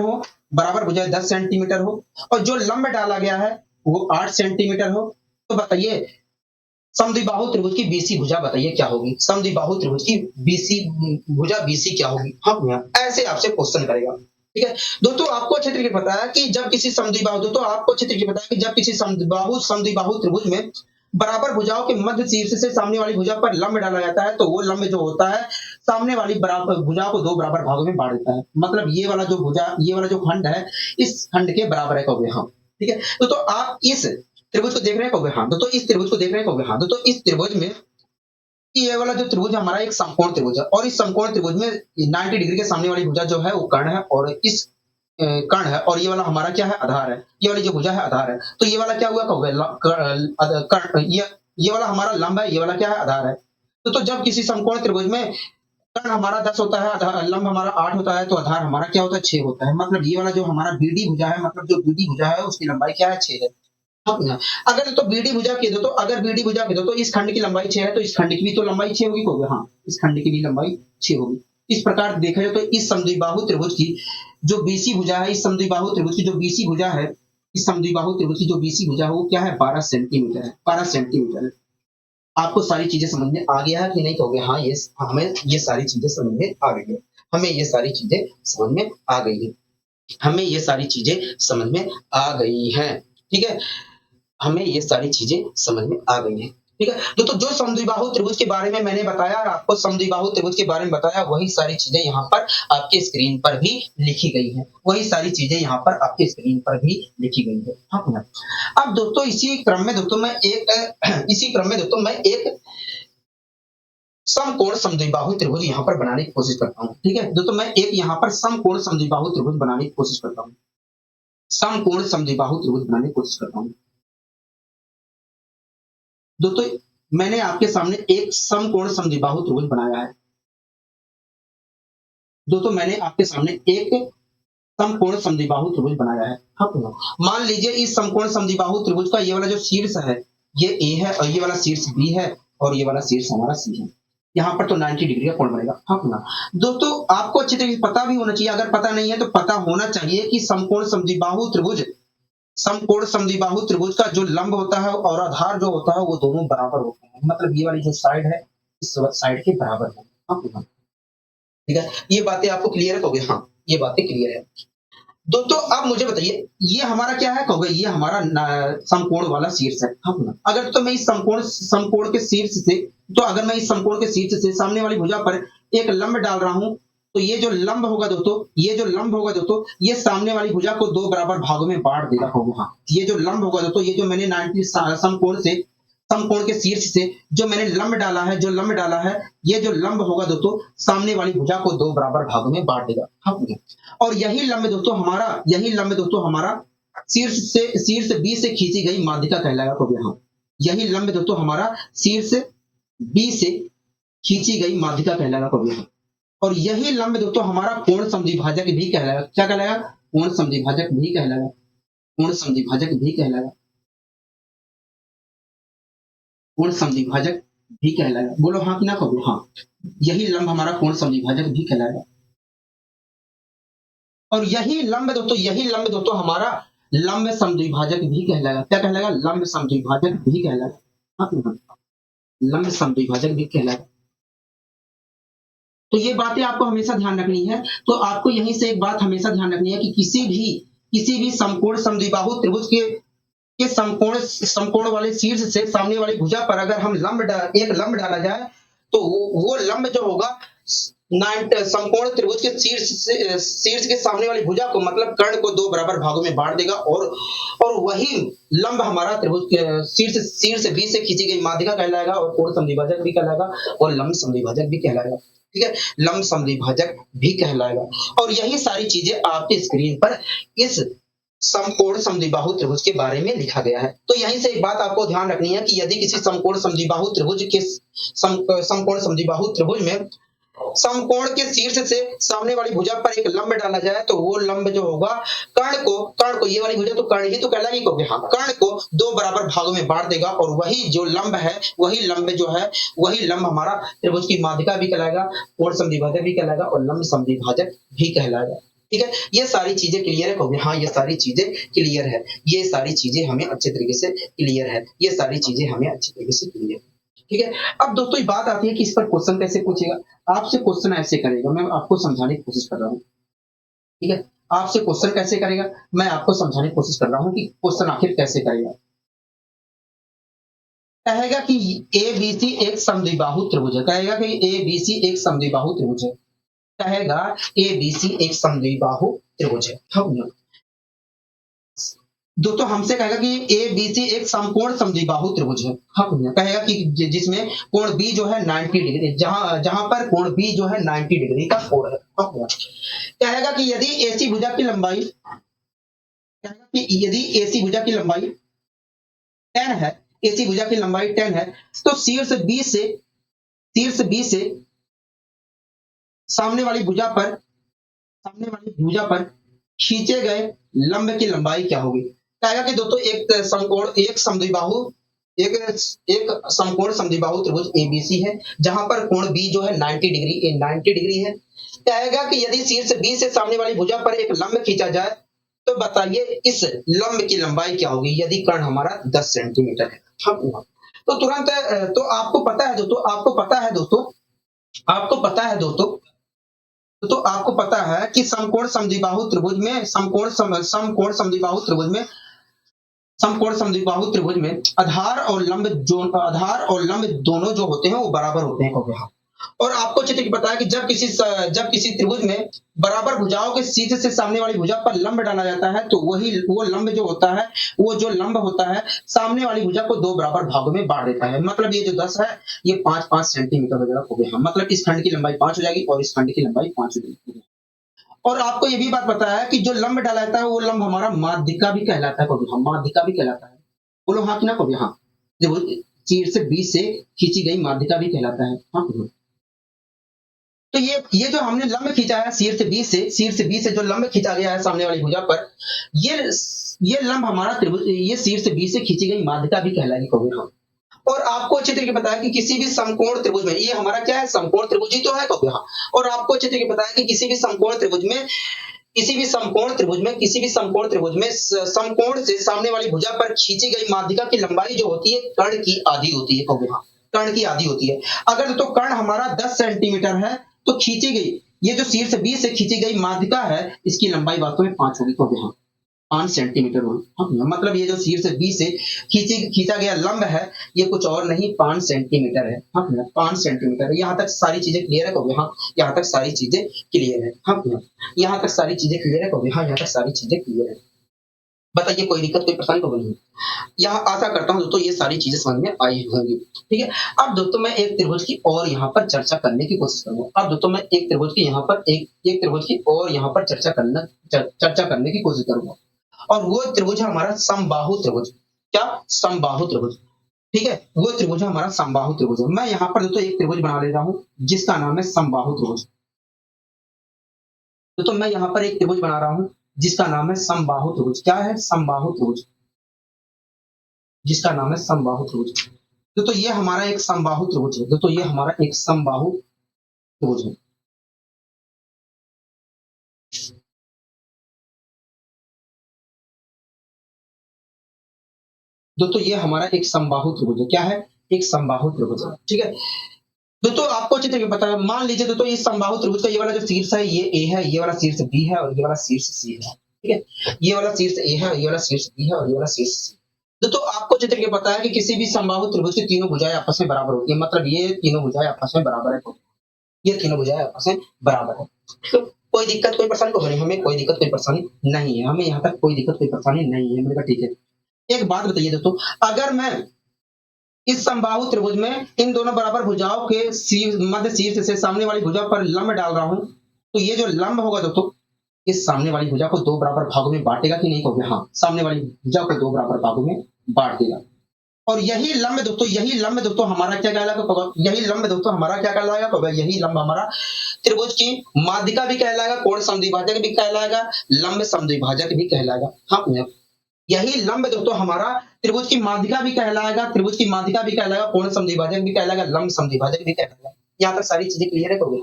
हो, और जो लंब डाला गया है वो 8 सेंटीमीटर हो, तो बताइए समद्विबाहु त्रिभुज की बीसी भुजा बताइए क्या होगी? समद्विबाहु त्रिभुज की भुजा बीसी क्या होगी? हाँ, ऐसे आपसे क्वेश्चन करेगा। ठीक है दोस्तों, आपको अच्छे तरीके पता है कि जब किसी समद्विबाहु त्रिभुज में बराबर भुजाओं के मध्य शीर्ष से सामने वाली भुजा पर लंब डाला जाता है, तो वो लंब जो होता है सामने वाली भुजा को दो बराबर भागों में बांट देता है। मतलब ये वाला जो खंड है इस खंड के बराबर है। कहोगे हाँ, ठीक है। तो आप इस त्रिभुज को देख रहे हैं? कहोगे हाँ। तो इस त्रिभुज को देख रहे हैं? कहोगे हाँ। तो इस त्रिभुज में ये वाला जो त्रिभुज हमारा एक समकोण त्रिभुज है और इस समकोण त्रिभुज में 90 डिग्री के सामने वाली भुजा जो है वो कर्ण है और इस कर्ण है और ये वाला हमारा क्या है, आधार है। ये वाली जो भुजा है आधार है, तो ये वाला क्या हुआ कहोगे, कर्ण, ये वाला हमारा लंब है, ये वाला क्या है, आधार है। तो जब किसी समकोण त्रिभुज में कर्ण हमारा 10 होता है, लंब हमारा 8 होता है, तो आधार हमारा क्या होता है, 6 होता है। मतलब ये वाला जो हमारा बीडी भुजा है, मतलब जो बीडी भुजा है उसकी लंबाई क्या है, 6 है। अब ना, अगर तो बीडी भुजा कह दो, तो अगर बीडी भुजा कह दो तो इस खंड की लंबाई 6 है, तो इस खंड की भी तो लंबाई 6 होगी कहोगे, हाँ, इस खंड की भी लंबाई 6 होगी। इस प्रकार देखा जाए तो इस समद्विबाहु त्रिभुज की जो बीसी भुजा है, इस समद्विबाहु त्रिभुज की जो बीसी भुजा है, इस समद्विबाहु त्रिभुज की जो बीसी भुजा है वो क्या है, 12 सेंटीमीटर है, 12 सेंटीमीटर है। आपको सारी चीजें समझ में आ गया है कि नहीं कहोगे, हाँ, ये हमें ये सारी चीजें समझ में आ गई है, हमें ये सारी चीजें समझ में आ गई है, हमें ये सारी चीजें समझ में आ गई हैं, ठीक है, हमें ये सारी चीजें समझ में आ गई हैं, ठीक है। तो जो समद्विबाहु त्रिभुज के बारे में मैंने बताया और आपको समद्विबाहु त्रिभुज के बारे में बताया, वही सारी चीजें यहाँ पर आपके स्क्रीन पर भी लिखी गई हैं, वही सारी चीजें यहाँ पर आपके स्क्रीन पर भी लिखी गई है, हाँ ना। अब दोस्तों इसी क्रम में दोस्तों मैं एक समकोण समद्विबाहु त्रिभुज यहाँ पर बनाने की कोशिश करता हूँ, ठीक है। दोस्तों मैं एक यहाँ पर समकोण समद्विबाहु त्रिभुज बनाने की कोशिश करता हूँ, समकोण समद्विबाहु त्रिभुज बनाने की कोशिश करता हूँ। दोस्तों मैंने आपके सामने एक समकोण समद्विबाहु त्रिभुज बनाया है। दोस्तों मैंने आपके सामने एक समकोण समद्विबाहु त्रिभुज बनाया है। हाँ, मान लीजिए इस समकोण समद्विबाहु त्रिभुज का ये वाला जो शीर्ष है ये ए है और ये वाला शीर्ष बी है और ये वाला शीर्ष हमारा सी है। यहाँ पर तो 90 डिग्री का कोण बनेगा। हाँ ना दोस्तों, आपको अच्छी तरीके से पता भी होना चाहिए, अगर पता नहीं है तो पता होना चाहिए कि समकोण समद्विबाहु त्रिभुज का जो लंब होता है और आधार जो होता है वो दोनों बराबर होते हैं। मतलब ये वाली जो साइड है इस साइड के बराबर है। हाँ, ठीक है, ये बातें आपको क्लियर है कहोगे, हाँ, ये बातें क्लियर है। दोस्तों अब मुझे बताइए ये हमारा क्या है कहोगे, ये हमारा समकोण वाला शीर्ष है। हाँ ना, अगर तो मैं इस समकोण के शीर्ष से, तो अगर मैं इस समकोण के शीर्ष से सामने वाली भुजा पर एक लंब डाल रहा हूं, तो ये जो लंब होगा दोस्तों, ये सामने वाली भुजा को 2 बराबर भागों में बांट देगा कहोगे, हाँ। ये जो लंब होगा दोस्तों, ये जो मैंने 90 समकोण के शीर्ष से जो मैंने लंब डाला है, ये जो लंब होगा दोस्तों सामने वाली भुजा को 2 बराबर भागों में बांट देगा। हाँ, और यही लंब दोस्तों हमारा शीर्ष बी से खींची गई माध्यिका कहलाएगा कहोगे, हाँ। यही लंब दोस्तों हमारा शीर्ष बी से खींची गई माध्यिका कहलाएगा कहोगे, हाँ। और यही लंब दोस्तों हमारा कोण समद्विभाजक भी कहलाएगा। क्या कहलाएगा? कोण समद्विभाजक भी कहलाएगा। कोण समद्विभाजक भी कहलाएगा। कोण समद्विभाजक भी कहलाएगा। बोलो हाँ कि ना कहो, हाँ। यही लंब हमारा कोण समद्विभाजक भी कहलाएगा। और यही लंब दोस्तों हमारा लंब समद्विभाजक भी कहलाएगा। क्या कहलाएगा? लंब समद्विभाजक भी कहलाएगा। हाँ, लंब समद्विभाजक भी कहलाएगा। तो ये बातें आपको हमेशा ध्यान रखनी है। तो आपको यहीं से एक बात हमेशा ध्यान रखनी है कि किसी भी समकोण समद्विबाहु त्रिभुज के समकोण वाले शीर्ष से सामने वाली भुजा पर अगर हम एक लंब डाला जाए तो वो लंब जो होगा समकोण त्रिभुज के शीर्ष के सामने वाली भुजा को, मतलब कर्ण को 2 बराबर भागों में बांट देगा और वही लंब हमारा त्रिभुज के शीर्ष बी से खींची गई माध्यिका कहलाएगा और कोण समद्विभाजक भी कहलाएगा और लंब समद्विभाजक भी कहलाएगा। ठीक है, लंब समद्विभाजक भी कहलाएगा। और यही सारी चीजें आपके स्क्रीन पर इस समकोण समद्विबाहु त्रिभुज के बारे में लिखा गया है। तो यहीं से एक बात आपको ध्यान रखनी है कि यदि किसी समकोण समद्विबाहु त्रिभुज में समकोण के शीर्ष से सामने वाली भुजा पर एक लंब डाला जाए तो वो लंब जो होगा कर्ण को ये वाली भुजा तो कर्ण ही तो कहलाएगी कहोगे, हाँ। कर्ण को 2 बराबर भागों में बांट देगा और वही जो लंब है वही लंब हमारा त्रिभुज की माध्यिका भी कहलाएगा, कोण समद्विभाजक भी कहलाएगा और लंब समद्विभाजक भी कहलाएगा। ठीक है, ये सारी चीजें क्लियर है कहोगे, हाँ, ये सारी चीजें क्लियर है। ये सारी चीजें हमें अच्छे तरीके से क्लियर है। ये सारी चीजें हमें अच्छे तरीके से क्लियर है। ठीक है, अब दोस्तों ये बात आती है कि इस पर क्वेश्चन कैसे पूछेगा। आपसे क्वेश्चन ऐसे करेगा, मैं आपको समझाने की कोशिश कर रहा हूँ। ठीक है, आपसे क्वेश्चन कैसे करेगा, मैं आपको समझाने की कोशिश कर रहा हूँ कि क्वेश्चन आखिर कैसे करेगा। कहेगा कि ABC एक समद्विबाहु त्रिभुज है। कहेगा कि ABC एक समद्विबाहु त्रिभुज है। कहेगा ABC एक समद्विबाहु त्रिभुज है। दोस्तों हमसे कहेगा कि ए बी सी एक समकोण समद्विबाहु त्रिभुज है। हाँ भैया, कहेगा कि जिसमें कोण बी जो है 90 डिग्री, जहां जहां पर कोण बी जो है 90 डिग्री का कोण है। हाँ भैया, कहेगा कि यदि एसी भुजा की लंबाई, कहेगा कि यदि एसी भुजा की लंबाई 10 है, एसी भुजा की लंबाई 10 है, तो शीर्ष बी से सामने वाली भुजा पर, खींचे गए लंब की लंबाई क्या होगी। कहेगा कि दोस्तों एक समकोण, एक समद्विबाहु, एक एक समकोण समद्विबाहु त्रिभुज एबीसी है, जहां पर कोण बी जो है 90 डिग्री, 90 डिग्री है। कहेगा कि यदि शीर्ष बी से सामने वाली भुजा पर एक लंब खींचा जाए, तो बताइए इस लंब की लंबाई क्या होगी यदि कर्ण हमारा 10 सेंटीमीटर है। तो तुरंत, तो आपको पता है दोस्तों, तो आपको पता है कि समकोण समद्विबाहु त्रिभुज में, समकोण समद्विबाहु त्रिभुज में आधार और लंब दोनों जो होते हैं वो बराबर होते हैं। कहो हाँ। और आपको अच्छे से पता है कि जब किसी त्रिभुज में बराबर भुजाओं के शीर्ष से सामने वाली भुजा पर लंब डाला जाता है, तो वो लंब जो होता है सामने वाली भुजा को दो बराबर भागों में बांट देता है। मतलब ये जो 10 है, ये 5-5 सेंटीमीटर वगैरह हो गया। मतलब इस खंड की लंबाई 5 हो जाएगी और इस खंड की लंबाई 5 हो जाएगी। और आपको ये भी बात पता है कि जो लंब डाला जाता है वो लंब हमारा माध्यिका भी कहलाता है। कभी हाँ, माध्यिका भी कहलाता है। बोलो हाँ कि ना। कभी हाँ, देखो शीर्ष बी से खींची गई माध्यिका भी कहलाता है। हाँ, तो ये जो हमने लंब खींचा है शीर्ष बी से जो लंब खींचा गया है सामने वाली भुजा पर, ये लंब हमारा त्रिभुज, ये शीर्ष बी से खींची गई माध्यिका भी कहलाएगी। कभी हाँ। और आपको अच्छे तरीके पता है कि किसी भी समकोण त्रिभुज में, ये हमारा क्या है, समकोण त्रिभुज ही तो है। कभी हाँ। और आपको अच्छे तरीके पता है कि किसी भी समकोण त्रिभुज में समकोण से सामने वाली भुजा पर खींची गई माध्यिका की लंबाई जो होती है कर्ण की आधी होती है। कभी हाँ, कर्ण की आधी होती है। अगर तो कर्ण हमारा 10 सेंटीमीटर है, तो खींची गई, ये जो शीर्ष बी से खींची गई माध्यिका है, इसकी लंबाई वास्तव में 5 होगी। कभी हाँ, 5 सेंटीमीटर होगी। मतलब ये जो शीर्ष बी से खींचा गया लंब है, ये कुछ और नहीं 5 सेंटीमीटर है। हाँ, 5 सेंटीमीटर है। यहाँ तक सारी चीजें क्लियर है। कभी हाँ, यहाँ तक सारी चीजें क्लियर है। हाँ, यहाँ तक सारी चीजें क्लियर है। कभी हाँ, यहाँ तक सारी चीजें क्लियर है। बताइए कोई दिक्कत, कोई परेशानी तो नहीं। यहाँ आशा करता हूँ दोस्तों ये सारी चीजें समझ में आई होंगी। ठीक है। अब दोस्तों मैं एक त्रिभुज की और यहाँ पर चर्चा करने की कोशिश करूंगा। अब दोस्तों मैं एक त्रिभुज की यहाँ पर एक त्रिभुज की और यहाँ पर चर्चा करने की कोशिश करूंगा। और वो त्रिभुज है हमारा समबाहु त्रिभुज। क्या? समबाहु त्रिभुज। ठीक है, वो त्रिभुज है हमारा समबाहु त्रिभुज। मैं यहाँ पर दोस्तों एक त्रिभुज बना ले रहा हूँ जिसका नाम है समबाहु त्रिभुज। तो मैं यहाँ पर एक त्रिभुज बना रहा हूँ जिसका नाम है समबाहु त्रिभुज। क्या है? समबाहु त्रिभुज, जिसका नाम है समबाहु त्रिभुज। तो ये हमारा एक समबाहु त्रिभुज है। तो ये हमारा एक समबाहु त्रिभुज है। दोस्तों ये हमारा एक समबाहु त्रिभुज है। क्या है? एक समबाहु त्रिभुज है। ठीक है। दोस्तों आपको अच्छे तरीके पता है, मान लीजिए दोस्तों इस समबाहु त्रिभुज का ये वाला जो शीर्ष है ये ए है, ये वाला शीर्ष बी है और ये वाला शीर्ष सी है। ठीक है, ये वाला शीर्ष ए है, ये वाला शीर्ष बी है और ये वाला शीर्ष सी। दोस्तों आपको अच्छे तरीके पता है कि किसी भी समबाहु त्रिभुज की तीनों भुजाएं आपस में बराबर होती है। मतलब ये तीनों भुजाएं आपस में बराबर है। ये तीनों भुजाएं आपस में बराबर है। तो कोई दिक्कत, कोई परेशानी तो नहीं, हमें कोई दिक्कत, कोई परेशानी नहीं है। हमें यहाँ तक कोई दिक्कत, कोई परेशानी नहीं है। मैंने कहा ठीक है। एक बात बताइए दोस्तों, अगर मैं इस समबाहु त्रिभुज में इन दोनों बराबर भुजाओं के मध्य शीर्ष से सामने वाली भुजा पर लंब डाल रहा हूं, तो ये जो लंब होगा दोस्तों, इस सामने वाली भुजा को दो बराबर भागों में बांटेगा कि नहीं? कहोगे हाँ, सामने वाली भुजा को दो बराबर भागों में बांट देगा। और यही लंब दोस्तों हमारा क्या कहलाएगा? यही लंब दोस्तों हमारा क्या कहलाएगा? यही लंब हमारा त्रिभुज की माध्यिका भी कहलाएगा, कोण समद्विभाजक भी कहलाएगा, लंब समद्विभाजक भी कहलाएगा। हाँ, यही लंब दोस्तों हमारा त्रिभुज की माध्यिका भी कहलाएगा, कोण समद्विभाजक भी कहलाएगा, लंब समद्विभाजक भी कहलाएगा। यहाँ तक सारी चीजें क्लियर है। कहोगे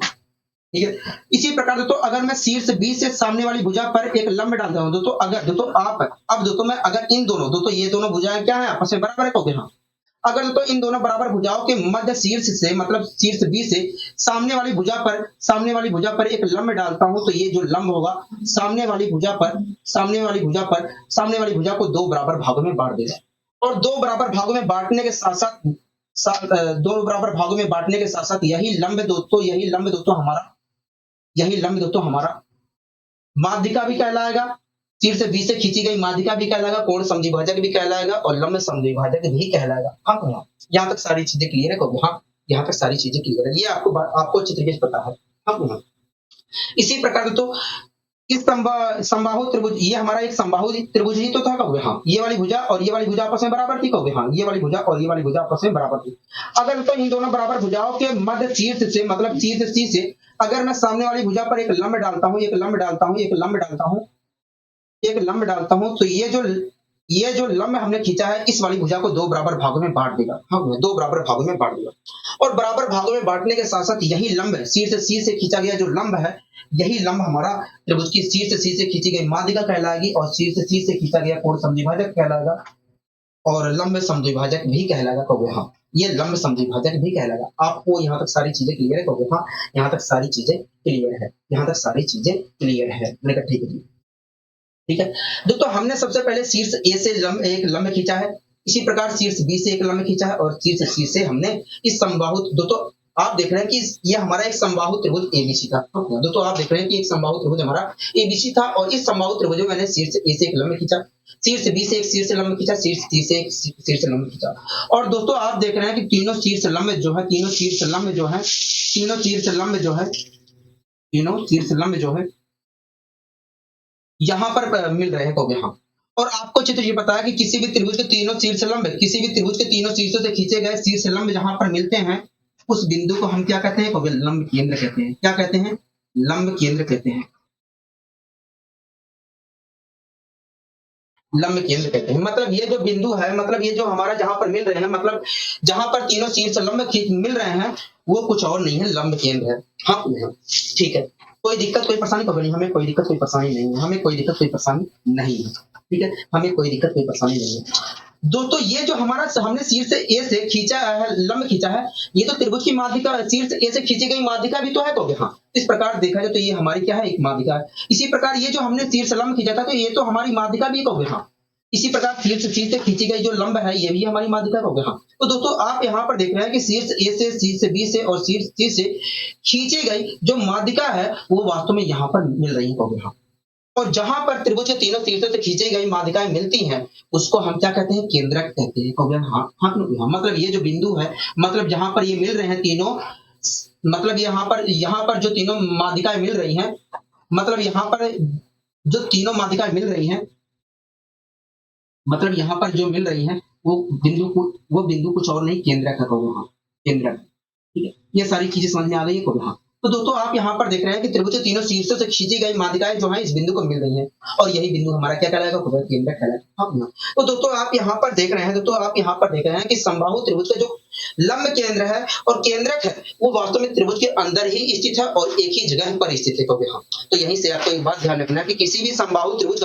ठीक है। इसी प्रकार दोस्तों अगर मैं शीर्ष बी से सामने वाली भुजा पर एक लंब डालता हूं दोस्तों, मैं अगर इन दोनों दोस्तों, ये दोनों भुजाएं क्या है? आपस में बराबर है। कहोगे हाँ। अगर दोस्तों इन दोनों बराबर भुजाओं के मध्य शीर्ष से, मतलब शीर्ष बी से सामने वाली भुजा पर एक लंब डालता हूं, तो ये जो लंब होगा सामने वाली भुजा को दो बराबर भागों में बांट देगा। और दो बराबर भागों में बांटने के साथ यही लंब दोस्तों हमारा माध्यिका भी कहलाएगा, शीर्ष बी से खींची गई माध्यिका भी कहलाएगा, कोण समद्विभाजक भी कहलाएगा और लंब समद्विभाजक भी कहलाएगा। हाँ, यहाँ तक सारी चीजें क्लियर है। हाँ, यहाँ तक सारी चीजें क्लियर है, ये आपको अच्छी तरीके से पता है। हाँ, इसी प्रकार तो इस समबाहु त्रिभुज, ये हमारा एक समबाहु त्रिभुज ही तो था। कहोगे हाँ, ये वाली भुजा और ये वाली भुजा आपस में बराबर थी। कहोगे हाँ, ये वाली भुजा और ये वाली भुजा आपस में बराबर थी। अगर तो इन दोनों बराबर भुजाओं के मध्य शीर्ष से, मतलब शीर्ष सी से अगर मैं सामने वाली भुजा पर एक लंब डालता हूँ, एक लंब डालता हूँ, एक लंब डालता हूँ, एक लंब डालता हूँ, तो ये जो लंब हमने खींचा है इस वाली भुजा को दो बराबर भागों में बांट देगा। हाँ, दो बराबर भागों में बांट देगा। और बराबर भागों में बांटने के साथ साथ यही लंब शीर्ष सी से खींचा गया जो लंब है, यही लंब हमारा त्रिभुज की शीर्ष सी से खींची गई माध्यिका कहलाएगी और शीर्ष सी से खींचा गया कोण समद्विभाजक कहलाएगा और लंब समद्विभाजक भी कहलाएगा। कहोगे हाँ, ये लंब समद्विभाजक भी कहलाएगा। आपको यहाँ तक सारी चीजें क्लियर है? कहोगे हाँ, यहाँ तक सारी चीजें क्लियर है, यहाँ तक सारी चीजें क्लियर है। मैंने कहा ठीक है, ठीक है दोस्तों। हमने सबसे पहले शीर्ष ए से एक लंब खींचा है, इसी प्रकार शीर्ष बी से एक लंब खींचा है और शीर्ष सी से हमने इस समबाहु, दोस्तों आप देख रहे हैं कि ये हमारा एक समबाहु त्रिभुज एबीसी था। दोस्तों आप देख रहे हैं कि एक समबाहु त्रिभुज हमारा एबीसी था और इस समबाहु त्रिभुज में मैंने शीर्ष ए से एक लंब खींचा, शीर्ष बी से एक शीर्ष लंब खींचा, शीर्ष सी से एक शीर्ष लंब खींचा। और दोस्तों आप देख रहे हैं कि तीनों शीर्ष लंब जो है, तीनों शीर्ष लंब जो है, तीनों शीर्ष लंब जो है, तीनों शीर्ष लंब जो है यहाँ पर मिल रहे हैं। कहोगे हाँ। और आपको चित्र ये पता है कि किसी भी त्रिभुज के तीनों शीर्ष लंब, किसी भी त्रिभुज के तीनों शीर्षों से खींचे गए शीर्ष लंब जहां पर मिलते हैं उस बिंदु को हम क्या कहते हैं? कहोगे लंब केंद्र कहते हैं। क्या कहते हैं? लंब केंद्र कहते हैं। लंब केंद्र कहते हैं। मतलब ये जो बिंदु है, मतलब ये जो हमारा जहां पर मिल रहे हैं, मतलब जहां पर तीनों शीर्ष लंब मिल रहे हैं वो कुछ और नहीं है, लंब केंद्र है। हाँ, ठीक है, कोई दिक्कत कोई परेशानी तो नहीं, हमें कोई दिक्कत कोई परेशानी नहीं है, हमें कोई दिक्कत कोई परेशानी नहीं है। ठीक है, हमें कोई दिक्कत कोई परेशानी नहीं है। दोस्तों ये जो हमारा हमने शीर्ष ए से खींचा है, लंब खींचा है, ये तो त्रिभुज की माध्यिका, शीर्ष ए से खींची गई माध्यिका भी तो है। कहोगे हाँ, इस प्रकार देखा जाए तो ये हमारी क्या है? एक माध्यिका है। इसी प्रकार ये जो हमने शीर्ष लंब खींचा था तो ये तो हमारी माध्यिका भी। कहोगे हाँ, इसी प्रकार शीर्ष सी से खींची गई जो लंब है ये भी हमारी माध्यिका। कहोगे हाँ। तो दोस्तों आप यहाँ पर देख रहे हैं कि शीर्ष ए से, शीर्ष बी से और शीर्ष सी से खींची गई जो माध्यिका है वो वास्तव में यहाँ पर मिल रही है। कहोगे हाँ। और जहां पर त्रिभुज के तीनों शीर्षों से खींची गई माध्यिकाएं मिलती हैं उसको हम क्या कहते हैं? केंद्रक कहते हैं। कहोगे हाँ। हाँ, मतलब ये जो बिंदु है, मतलब जहां पर ये मिल रहे हैं तीनों, मतलब यहाँ पर जो तीनों माध्यिकाएं मिल रही हैं, मतलब यहाँ पर जो तीनों माध्यिकाएं मिल रही हैं, मतलब यहाँ पर जो मिल रही हैं वो बिंदु कुछ और नहीं, केंद्रक है। कहोगे हाँ, केंद्रक। ठीक है, ये सारी चीजें समझ में आ गई है। कहोगे हाँ। तो दोस्तों आप यहाँ पर देख रहे हैं कि त्रिभुज के तीनों शीर्षों से खींची गई माध्यिकाएं जो है इस बिंदु को मिल रही हैं और यही बिंदु हमारा क्या कहलाएगा? केंद्रक कहलाएगा। हाँ। तो दोस्तों आप यहाँ पर देख रहे हैं, कि समबाहु त्रिभुज का जो लंब केंद्र है और केंद्रक है वो वास्तव में त्रिभुज के अंदर ही स्थित है और एक ही जगह पर स्थित है। कहोगे हाँ। तो यहीं से आपको एक बात ध्यान रखना है कि किसी भी समबाहु त्रिभुज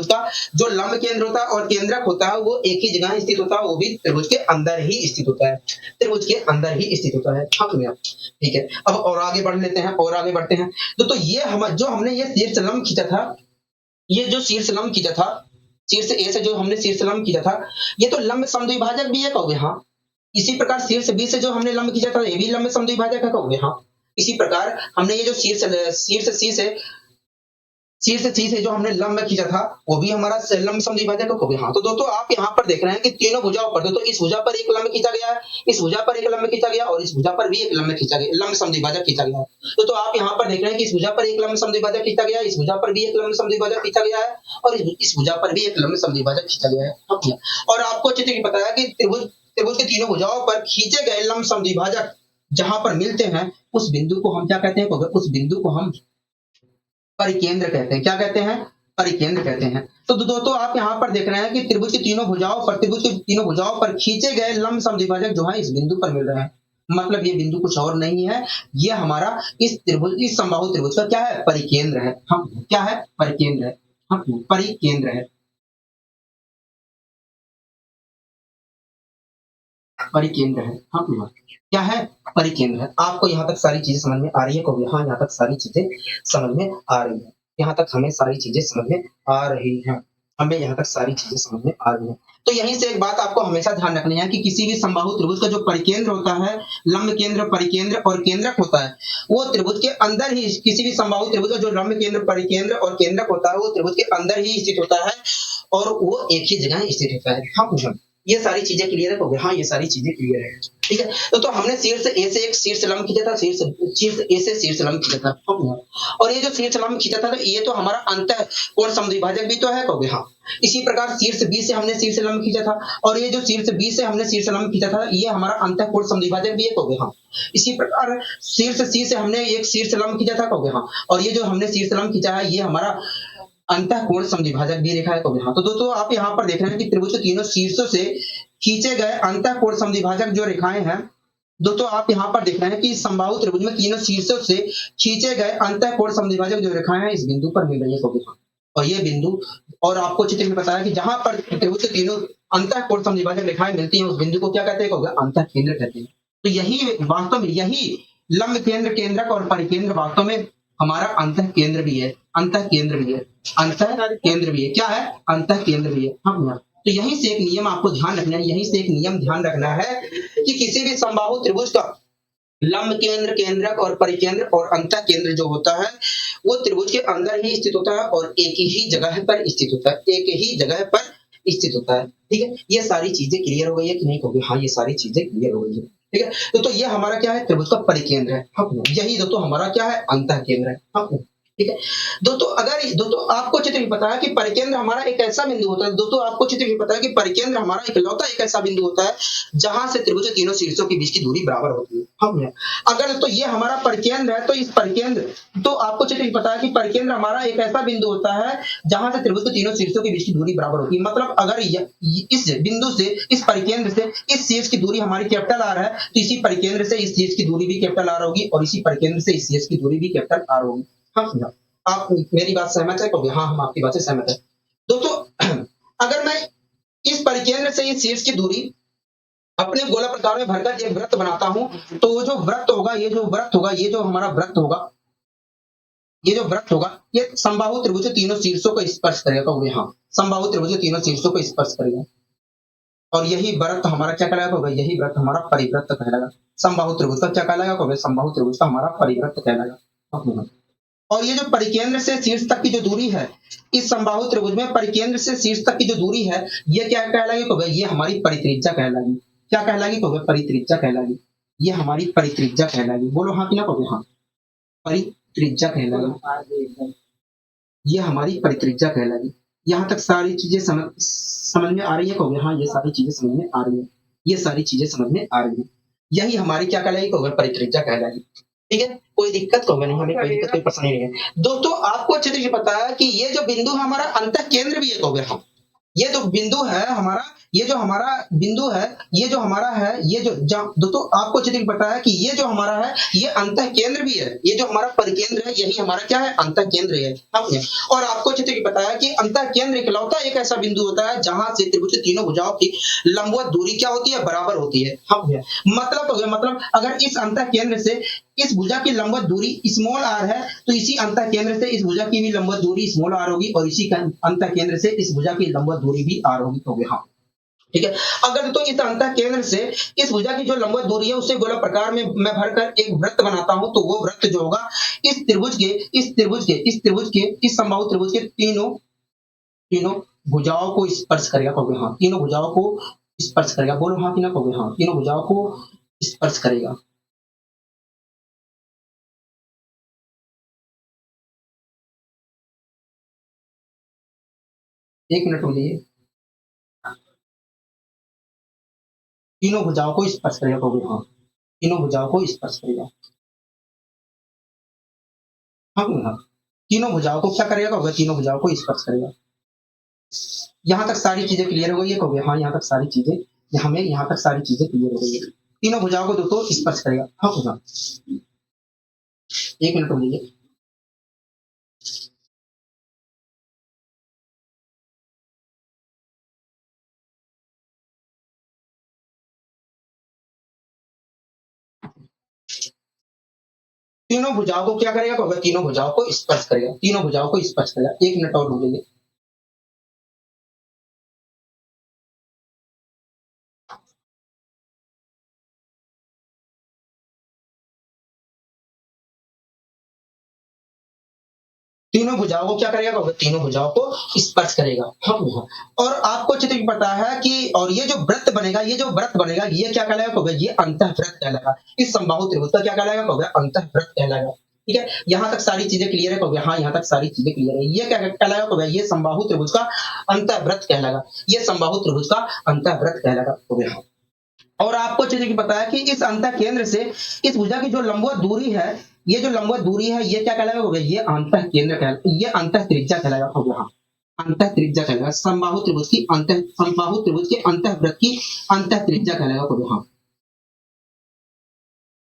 का जो लंब केंद्र होता है और केंद्रक होता है वो एक ही जगह स्थित होता है, वो भी त्रिभुज के अंदर ही स्थित होता है, त्रिभुज के अंदर ही स्थित होता है। हाँ, ठीक है। अब और आगे बढ़ लेते हैं, और आगे बढ़ते हैं। तो ये जो हमने ये शीर्ष लंब खींचा था, ये जो शीर्ष लंब खींचा था, शीर्ष ए से जो हमने शीर्ष लंब खींचा था ये तो लंब समद्विभाजक भी है। कहोगे हाँ। इसी प्रकार शीर्ष बी से जो हमने लंब खींचा था ये भी लंब समद्विभाजक है। कहोगे हाँ। इसी प्रकार हमने ये जो शीर्ष सी से जो हमने लंब खींचा था वो भी हमारा लंब समद्विभाजक है। कहोगे हाँ। तो दोस्तों आप यहाँ पर देख रहे हैं कि तीनों भुजाओं पर, दोस्तों इस भुजा पर एक लंब खींचा गया है, इस भुजा पर एक लंब खींचा गया और इस भुजा पर भी एक लंब खींचा गया, लंब समद्विभाजक खींचा गया है। तो आप यहाँ पर देख रहे हैं कि इस भुजा पर एक लंब समद्विभाजक खींचा गया है, इस भुजा पर भी एक लंब समद्विभाजक खींचा गया है और इस भुजा पर भी एक लंब समद्विभाजक खींचा गया है। और आपको अच्छे से पता है कि त्रिभुज के तीनों भुजाओं पर खींचे गए लंब समद्विभाजक जहां पर मिलते हैं उस बिंदु को हम क्या कहते हैं? उस बिंदु को हम परिकेंद्र कहते हैं। क्या कहते हैं? परिकेंद्र कहते हैं। तो दोस्तों आप यहाँ पर देख रहे हैं कि त्रिभुज की तीनों भुजाओं पर खींचे गए लंब समद्विभाजक जो है इस बिंदु पर मिल रहे हैं, मतलब ये बिंदु कुछ और नहीं है, ये हमारा इस समबाहु त्रिभुज का क्या है? परिकेंद्र है। हम क्या है? परिकेंद्र है। हम परिकेंद्र है, परिकेंद्र है। हम क्या है? परिकेंद्र है। आपको यहाँ तक सारी चीजें समझ में आ रही है? कहोगे हाँ, यहाँ तक सारी चीजें समझ में आ रही है, यहाँ तक हमें सारी चीजें समझ में आ रही हैं। हमें यहाँ तक सारी चीजें समझ में आ रही है। तो यहीं से एक बात आपको हमेशा ध्यान रखनी है कि किसी भी समबाहु त्रिभुज का जो परिकेंद्र होता है, लंब केंद्र, परिकेंद्र और केंद्रक होता है, वो त्रिभुज के अंदर ही, किसी भी समबाहु त्रिभुज का जो लंब केंद्र, परिकेंद्र और केंद्रक होता है, वो त्रिभुज के अंदर ही स्थित होता है और वो एक ही जगह स्थित होता है। हाँ, ये सारी चीजें क्लियर है? तो हाँ, ये सारी चीजें क्लियर है। ठीक है, तो हमने शीर्ष ए से एक शीर्ष लंब खींचा था, शीर्ष शीर्ष ए से शीर्ष लंब खींचा था। हाँ, और ये जो शीर्ष लंब खींचा था, तो ये तो हमारा अंत कोण समद्विभाजक भी तो है, कहोगे? हाँ। इसी प्रकार शीर्ष बी से हमने शीर्ष लंब खींचा था, और ये जो शीर्ष बी से हमने शीर्ष लंब खींचा था, ये हमारा अंतःकोण समद्विभाजक भी है, कहोगे? हाँ। इसी प्रकार शीर्ष सी से हमने एक शीर्ष लंब खींचा था, कहोगे? हाँ। और ये जो हमने शीर्ष लंब खींचा है, ये हमारा अंतःकोण समद्विभाजक भी रेखा है, कहोगे? हाँ। तो दोस्तों आप यहाँ पर देख रहे हैं कि त्रिभुज के तीनों शीर्षों से खींचे गए अंतःकोण समद्विभाजक जो रेखाएं हैं, दोस्तों आप यहाँ पर देख रहे हैं कि समबाहु त्रिभुज में तीनों शीर्षों से खींचे गए अंतःकोण समद्विभाजक जो रेखाएं हैं, इस बिंदु पर मिल रही है, कहोगे? हाँ। और ये बिंदु, और आपको चित्र में बताया कि जहां पर त्रिभुज के तीनों अंतःकोण समद्विभाजक रेखाएं मिलती हैं, उस बिंदु को क्या कहते हैं, कहोगे? अंतःकेंद्र कहते हैं। तो यही वास्तव में, यही लंब केंद्र, केंद्रक और परिकेंद्र वास्तव में हमारा अंतःकेंद्र भी है, अंतःकेंद्र भी है, अंतःकेंद्र भी है। क्या है? अंतःकेंद्र भी है। हाँ, तो यहीं से एक नियम आपको ध्यान रखना है, यहीं से एक नियम ध्यान रखना है कि किसी भी समबाहु त्रिभुज का लंब केंद्र, केंद्रक और परिकेंद्र और अंतः केंद्र जो होता है, वो त्रिभुज के अंदर ही स्थित होता है और एक ही जगह पर स्थित होता है, एक ही जगह पर स्थित होता है। ठीक है, ये सारी चीजें क्लियर हो गई है कि नहीं, होगी? हाँ, ये सारी चीजें क्लियर हो गई है। ठीक है, तो ये हमारा क्या है? त्रिभुज का परिकेंद्र है। हाँ, यही दोस्तों हमारा क्या है? अंतः केंद्र है। हाँ, ठीक है दोस्तों, अगर दोस्तों आपको चित्र भी पता है कि परिकेंद्र हमारा एक ऐसा बिंदु होता है, दोस्तों आपको चित्र भी पता है कि परिकेंद्र हमारा इकलौता एक ऐसा बिंदु होता है जहां से त्रिभुज के तीनों शीर्षों के बीच की दूरी बराबर होती है। हम अगर तो ये हमारा परिकेंद्र है, तो इस परिकेंद्र, तो आपको चित्र भी पता है कि परिकेंद्र हमारा एक ऐसा बिंदु होता है जहां से त्रिभुज के तीनों शीर्षों के बीच की दूरी बराबर होती है। मतलब अगर इस बिंदु से, इस परिकेंद्र से इस शीर्ष की दूरी हमारी कैपिटल आर है, तो इसी परिकेंद्र से इस शीर्ष की दूरी भी कैपिटल आर होगी और इसी परिकेंद्र से इस शीर्ष की दूरी भी कैपिटल आर होगी। हाँ, आप मेरी बात सहमत है? कहोगे? हाँ, हम आपकी बात से सहमत है। दोस्तों अगर मैं इस परिकेंद्र से इस शीर्ष की दूरी अपने गोला प्रकार में भरकर एक वृत्त बनाता हूं, तो वो जो वृत्त होगा, ये जो वृत्त होगा, ये जो हमारा वृत्त होगा, ये जो वृत्त होगा, ये समबाहु त्रिभुज के तीनों शीर्षों को स्पर्श करेगा। कहोगे? हाँ, समबाहु त्रिभुज के तीनों शीर्षों को स्पर्श करेगा और यही वृत्त हमारा क्या कहलाएगा? कहोगे? यही वृत्त हमारा परिवृत्त कहलाएगा। समबाहु त्रिभुज का क्या कहलाएगा? कहोगे? समबाहु त्रिभुज का हमारा परिवृत्त कहलाएगा। और ये जो परिकेंद्र से शीर्ष तक की जो दूरी है, इस समबाहु त्रिभुज में परिकेंद्र से शीर्ष तक की जो दूरी है, ये क्या कहलाएगी? कहोगे? ये हमारी परित्रिज्या कहलाएगी। क्या कहलाएगी? कहोगे? परित्रिज्या कहलाएगी। ये हमारी परित्रिज्या कहलाएगी। बोलो हाँ कि ना? कहोगे? हाँ, परित्रिज्या कहलाएगी। ये हमारी परित्रिज्या कहलाएगी। यहाँ तक सारी चीजें समझ में आ रही है? कहोगे? हाँ, ये सारी चीजें समझ में आ रही है, ये सारी चीजें समझ में आ रही है। यही हमारी क्या कहलाएगी? कहोगे? परित्रिज्या कहलाएगी। ठीक है, कोई दिक्कत कहोगे? नहीं, हमें कोई दिक्कत, कोई परेशानी नहीं है। दोस्तों आपको अच्छे तरीके से पता है कि ये जो बिंदु हमारा अंतः केंद्र भी है, कहोगे? हाँ, ये जो बिंदु है हमारा, ये जो हमारा बिंदु है, ये जो हमारा है, ये जो दोस्तों आपको अच्छे तरीके से पता है कि ये जो हमारा है, ये अंतः केंद्र भी है। ये जो हमारा परिकेंद्र है, यही हमारा क्या है? अंतः केंद्र है। हमने और आपको अच्छे तरीके से पता है कि अंतः केंद्र इकलौता एक ऐसा बिंदु होता है जहां से त्रिभुज की तीनों भुजाओं की लंबवत दूरी क्या होती है? बराबर होती है। हमने मतलब अगर इस अंतः केंद्र से इस भुजा की लंबवत दूरी स्मॉल आर है, तो इसी अंतः केंद्र से इस भुजा की भी लंबवत दूरी स्मॉल आर होगी और इसी अंतः केंद्र से इस भुजा की लंबवत दूरी भी आर होगी। हो गया? हाँ, ठीक है। अगर तो इस अंतः केंद्र से इस भुजा की जो लंबवत दूरी है, उससे गोला प्रकार में मैं भरकर एक वृत्त बनाता हूं, तो वो वृत्त जो होगा इस त्रिभुज के, इस समबाहु त्रिभुज के तीनों तीनों भुजाओं को स्पर्श करेगा। कहोगे? हाँ, तीनों भुजाओं को स्पर्श करेगा। बोलो हाँ कि ना? कहोगे? हाँ, तीनों भुजाओं को स्पर्श करेगा। एक मिनट बोलिए। तीनों भुजाओं को स्पर्श करेगा। कहोगे? हाँ, तीनों भुजाओं को स्पर्श करेगा। हाँ, हाँ, तीनों भुजाओं को क्या करेगा? कहोगे? तीनों भुजाओं को स्पर्श करेगा। यहाँ तक सारी चीजें क्लियर हो गई है? कहोगे? हाँ, यहाँ तक सारी चीजें, हमें यहाँ तक सारी चीजें क्लियर हो गई है। तीनों भुजाओं को दोस्तों स्पर्श करेगा। हाँ, हाँ, एक मिनट बोलिए। तीनों भुजाओं को क्या करेगा? कहोगे? तीनों भुजाओं को स्पर्श करेगा। तीनों भुजाओं को स्पर्श करेगा। एक मिनट और रुक जाइए। तीनों भुजाओं को क्या करेगा, तीनों भुजाओं को स्पर्श करेगा। हाँ हाँ। और आपको अच्छे तरीके पता है कि और ये जो व्रत बनेगा, ये जो व्रत बनेगा ये क्या कहलाएगा, ये अंतःव्रत कहलाएगा। इस समबाहु त्रिभुज का क्या कहलाएगा, अंतःव्रत कहलाएगा। ठीक है, यहाँ तक सारी चीजें क्लियर है, कहोगे हाँ यहाँ तक सारी चीजें क्लियर है। ये क्या कहलाएगा, कहोगे ये समबाहु त्रिभुज का अंतःव्रत कहलाएगा, ये समबाहु त्रिभुज का अंतःव्रत कहलाएगा, कहोगे हाँ। और आपको अच्छे से पता है कि इस अंत केंद्र से इस भुजा की जो लंबवत दूरी है, ये जो लंबवत दूरी है ये क्या कहलाएगा, ये अंत केंद्र कहलाएगा, ये अंत त्रिज्या कहलाएगा। हो गया, अंत त्रिज्या कहलाएगा। समबाहु त्रिभुज की समबाहु त्रिभुज के अंतःव्रत की अंत त्रिज्या कहलाएगा। हो गया,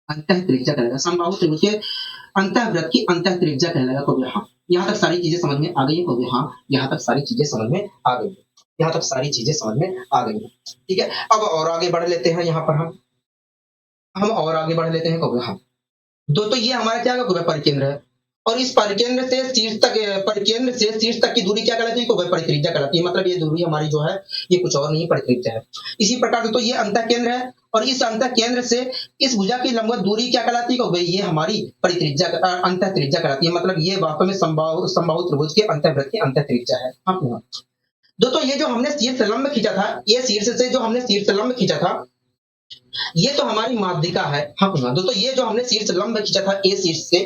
अंत त्रिज्या कहलाएगा। समबाहु त्रिभुज के अंतःव्रत की अंत त्रिज्या कहलाएगा। हो गया, यहाँ तक सारी चीजें समझ में आ गई है। हो गया, हाँ यहाँ तक सारी चीजें समझ में आ गई है, यहाँ तक सारी चीजें समझ में आ गई है। ठीक है, अब और आगे बढ़ लेते हैं। यहाँ पर हम और आगे बढ़ लेते हैं। कहोगे हाँ, दोस्तों ये हमारा क्या होगा, परिकेंद्र है। और इस परिकेंद्र से शीर्ष तक, परिकेंद्र से शीर्ष तक की दूरी क्या कहलाती है, परित्रिज्या कहलाती है। मतलब ये दूरी हमारी जो है ये कुछ और नहीं, परित्रिज्या है। इसी प्रकार तो ये अंतः केंद्र है, और इस अंतः केंद्र से इस भुजा की लंबवत दूरी क्या कहलाती है, ये हमारी परित्रिज्या अंतः त्रिज्या कहलाती है। मतलब ये वास्तव में समबाहु त्रिभुज के अंतःव्रत की अंतः त्रिज्या है। दोस्तों ये जो हमने शीर्ष लंब खींचा था, ये शीर्ष से जो हमने शीर्ष लंब खींचा था, ये तो हमारी माध्यिका है। हाँ दोस्तों, ये जो हमने शीर्ष लंब खींचा था ए शीर्ष से,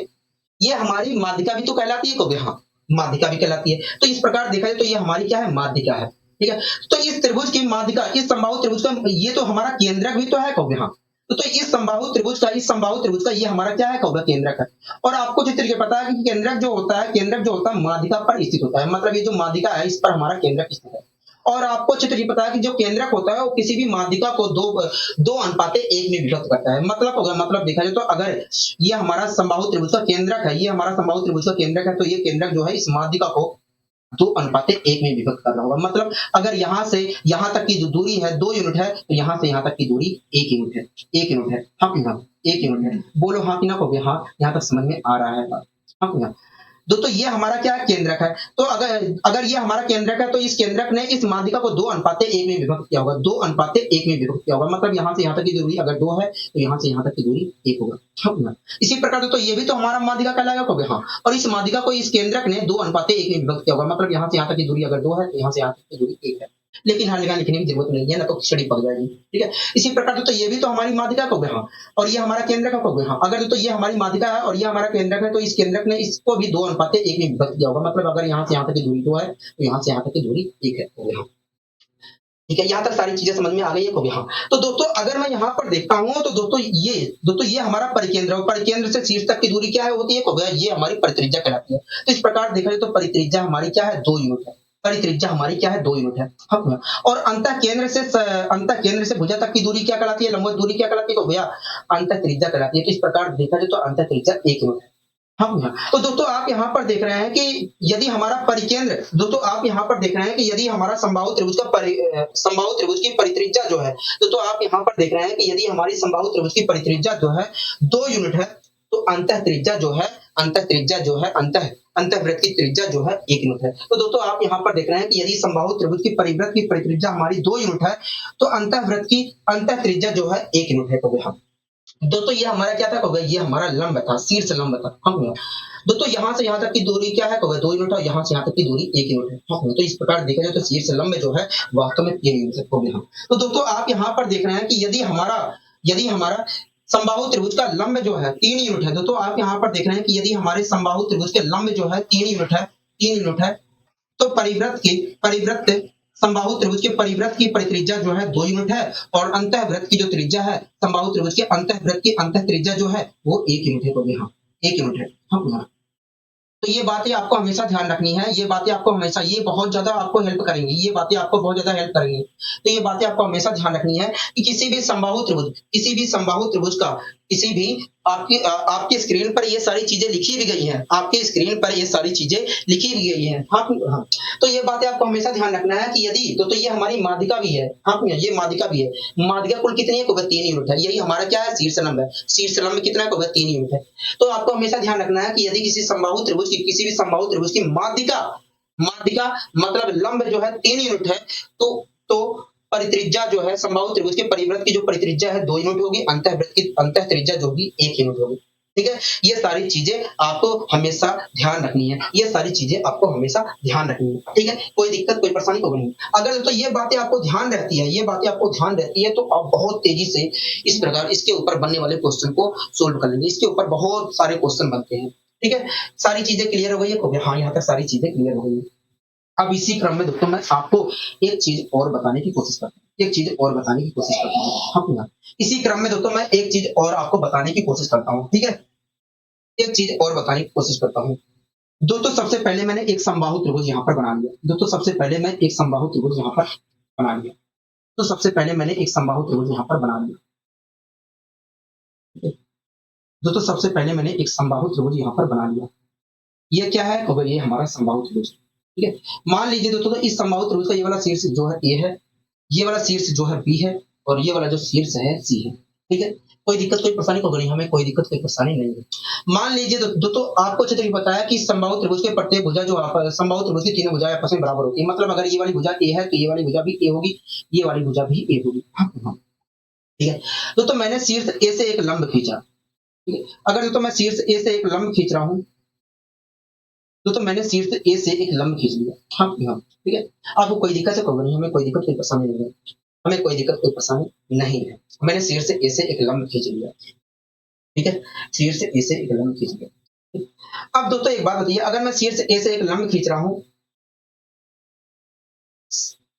ये हमारी माध्यिका भी तो कहलाती है। कहोगे हाँ, माध्यिका भी कहलाती है। तो इस प्रकार देखा जाए तो ये हमारी क्या है, माध्यिका है। ठीक है, तो इस त्रिभुज की माध्यिका, इस समबाहु त्रिभुज का ये तो हमारा केंद्रक भी तो है। कहोगे हाँ, तो इस समबाहु त्रिभुज का ये हमारा क्या है, कहोगे केंद्रक है। और आपको जिस तरीके पता है कि केंद्रक जो होता है माध्यिका पर स्थित होता है। मतलब ये जो माध्यिका है इस पर हमारा केंद्रक स्थित है। और आपको अच्छे तरीके पता है कि जो केंद्रक होता है वो किसी भी माध्यिका को दो अनुपाते एक में विभक्त करता है। मतलब होगा, मतलब देखा जाए तो अगर ये हमारा समबाहु त्रिभुज का केंद्रक है, ये हमारा समबाहु त्रिभुज का केंद्रक है, तो ये केंद्रक जो है इस माध्यिका को 2:1 में विभक्त कर रहा होगा। मतलब अगर यहाँ से यहाँ तक की जो दूरी है 2 यूनिट है, तो यहाँ से यहाँ तक की दूरी 1 यूनिट है। 1 यूनिट है। हाँ कि हाँ, 1 यूनिट है। बोलो हाँ कि ना, कहोगे हाँ, यहाँ तक समझ में आ रहा है। हाँ कि हाँ। दोस्तों ये हमारा क्या केंद्रक है। तो अगर ये हमारा केंद्रक है, तो इस केंद्रक ने इस माध्यिका को 2:1 में विभक्त किया होगा। 2:1 में विभक्त किया होगा। मतलब यहाँ से यहाँ तक की दूरी अगर 2 है, तो यहाँ से यहाँ तक की दूरी 1 होगा। हाँ, इसी प्रकार तो ये भी तो हमारा माध्यिका कहलाएगा। कहोगे हाँ, और इस माध्यिका को इस केंद्रक ने 2:1 में विभक्त किया होगा। मतलब यहाँ से यहाँ तक की दूरी अगर 2 है, तो यहाँ से यहाँ तक की दूरी 1 है। लेकिन हर जगह लिखने की जरूरत नहीं है, ना तो खिचड़ी पक जाएगी। ठीक है, इसी प्रकार तो ये भी तो हमारी माध्यिका। कहोगे हाँ, और ये हमारा केंद्रक है। कहोगे हाँ, अगर तो ये हमारी माध्यिका है और ये हमारा केंद्रक है, तो इस केंद्रक ने इसको भी 2:1 में विभक्त किया होगा। मतलब अगर यहाँ से यहाँ तक की दूरी 2 है, तो यहाँ से यहाँ तक की दूरी 1 है। कहोगे हाँ, ठीक है, यहाँ तक सारी चीजें समझ में आ गई है। कहोगे हाँ। तो दोस्तों अगर मैं यहाँ पर देखता हूँ, तो दोस्तों ये हमारा परिकेंद्र है। परिकेंद्र से शीर्ष तक की दूरी क्या है, होती है। कहोगे ये हमारी परित्रिज्या कहलाती है। तो इस प्रकार देखा जाए तो परित्रिज्या हमारी क्या है, 2 यूनिट है। परित्रिज्या हमारी क्या है, 2 यूनिट है। हाँ, और अंतः केंद्र से भुजा तक की दूरी क्या कहलाती है, लंबवत दूरी क्या कहलाती है, भैया अंतः त्रिज्या कहलाती है। तो इस प्रकार देखा जाए तो अंतः त्रिज्या 1 यूनिट है। हाँ, तो दोस्तों आप यहाँ पर देख रहे हैं कि यदि हमारा परिकेंद्र, दोस्तों आप यहाँ पर देख रहे हैं कि यदि हमारा समबाहु त्रिभुज की परित्रिज्या जो है, तो आप यहाँ पर देख रहे हैं कि यदि हमारी समबाहु त्रिभुज की परित्रिज्या जो है 2 यूनिट है, तो अंतः त्रिज्या जो है अंतःव्रत की त्रिज्या जो है 1 यूनिट है। तो दोस्तों आप यहाँ पर देख रहे हैं कि यदि समबाहु त्रिभुज की परिवृत्त की परित्रिज्या हमारी 2 यूनिट है, तो अंतःव्रत की अंतः त्रिज्या जो है 1 यूनिट है। कहोगे हाँ, दोस्तों ये हमारा क्या था, कहोगे ये हमारा लंब था, शीर्ष लंब था। हाँ, दोस्तों यहाँ से यहाँ तक की दूरी क्या है, कहोगे 2 यूनिट है। यहाँ से यहाँ तक की दूरी 1 यूनिट है। हाँ, तो इस प्रकार देखा जाए तो शीर्ष लंब जो है वास्तव में 3 यूनिट है। कहोगे हाँ। तो दोस्तों आप यहाँ पर देख रहे हैं कि यदि हमारा समबाहु त्रिभुज का लंब जो है 3 यूनिट है, तो आप यहाँ पर देख रहे हैं कि यदि हमारे समबाहु त्रिभुज के लंब जो है 3 यूनिट है, तो परिवृत्त समबाहु त्रिभुज के परिवृत्त की परित्रिज्या जो है 2 यूनिट है, और अंतःव्रत की जो त्रिज्या है समबाहु त्रिभुज के अंतःव्रत की अंतः त्रिज्या जो है वो 1 यूनिट है। कहोगे हाँ, 1 यूनिट है। हाँ, तो ये बातें आपको हमेशा ध्यान रखनी है। ये बातें आपको हमेशा, ये बहुत ज्यादा आपको हेल्प करेंगी। ये बातें आपको बहुत ज्यादा हेल्प करेंगी। तो ये बातें आपको हमेशा ध्यान रखनी है कि किसी भी समबाहु त्रिभुज का किसी भी आपकी स्क्रीन पर ये सारी चीजें लिखी भी गई हैं। आपकी स्क्रीन पर ये सारी चीजें लिखी भी गई हैं। हाँ, हाँ। तो ये बातें आपको हमेशा ध्यान रखना है कि यदि तो ये हमारी माध्यिका भी है। हाँ, ये माध्यिका भी है। माध्यिका कुल कितनी है, 3 यूनिट है। यही हमारा क्या है, शीर्ष लंब है। शीर्ष लंब कितना है, 3 यूनिट है। तो आपको हमेशा ध्यान रखना है कि यदि किसी भी समबाहु त्रिभुज की माध्यिका मतलब लंब जो है 3 यूनिट है, तो परित्रिज्या जो है समबाहु त्रिभुज के परिवृत्त की जो परित्रिज्या है 2 यूनिट होगी। अंतः त्रिज्या जो होगी 1 यूनिट होगी। ठीक है, ये सारी चीजें आपको हमेशा ध्यान रखनी है, ये सारी चीजें आपको हमेशा ध्यान रखनी है, ठीक है, कोई दिक्कत कोई परेशानी होगी नहीं। अगर तो ये बातें आपको ध्यान रहती है, ये बातें आपको ध्यान रहती है तो आप बहुत तेजी से इस प्रकार इसके ऊपर बनने वाले क्वेश्चन को सोल्व कर लेंगे। इसके ऊपर बहुत सारे क्वेश्चन बनते हैं, ठीक है, सारी चीजें क्लियर हो गई है। हाँ, यहाँ तक सारी चीजें क्लियर हो गई है। अब इसी क्रम में दोस्तों मैं आपको एक चीज और बताने की कोशिश करता हूँ, एक चीज और बताने की कोशिश करता हूँ। हाँ, इसी क्रम में दोस्तों मैं एक चीज और आपको बताने की कोशिश करता हूँ, ठीक है, एक चीज और बताने की कोशिश करता हूँ। दोस्तों सबसे पहले मैंने एक समबाहु त्रिभुज यहाँ पर बना लिया। दोस्तों सबसे पहले मैं एक समबाहु त्रिभुज यहाँ पर बना लिया। तो सबसे पहले मैंने एक समबाहु त्रिभुज यहाँ पर बना लिया। दोस्तों सबसे पहले मैंने एक समबाहु त्रिभुज यहाँ पर बना लिया। ये क्या है? तो ये हमारा समबाहु त्रिभुज, ठीक है। मान लीजिए दोस्तों तो इस समबाहु त्रिभुज का ये वाला शीर्ष जो है ए है, ये वाला शीर्ष जो है बी है और ये वाला जो शीर्ष है सी है, ठीक है। कोई दिक्कत कोई परेशानी होगी नहीं, हमें कोई दिक्कत कोई परेशानी नहीं है। मान लीजिए दोस्तों आपको अच्छे तरीके पता है कि समबाहु त्रिभुज के प्रत्येक भुजा जो समबाहु त्रिभुज की तीनों भुजाएं आपस में बराबर होती है। मतलब अगर ये वाली भुजा ए है तो ये वाली भुजा भी ए होगी, ये वाली भुजा भी ए होगी। हाँ, ठीक है। तो मैंने शीर्ष ए से एक लंब खींचा, ठीक है। अगर दोस्तों मैं शीर्ष ए से एक लंब खींच रहा हूँ तो मैंने शीर्ष ए से एक लंब खींच लिया। हाँ, ठीक है। आपको कोई दिक्कत है नहीं, हमें कोई दिक्कत कोई परेशानी नहीं है, हमें कोई दिक्कत कोई परेशानी नहीं है। मैंने शीर्ष ए से एक लंब खींच लिया, ठीक है, शीर्ष ए से एक लंब खींच लिया। अब दोस्तों एक बात बताइए, अगर मैं शीर्ष ए से एक लंब खींच रहा हूँ,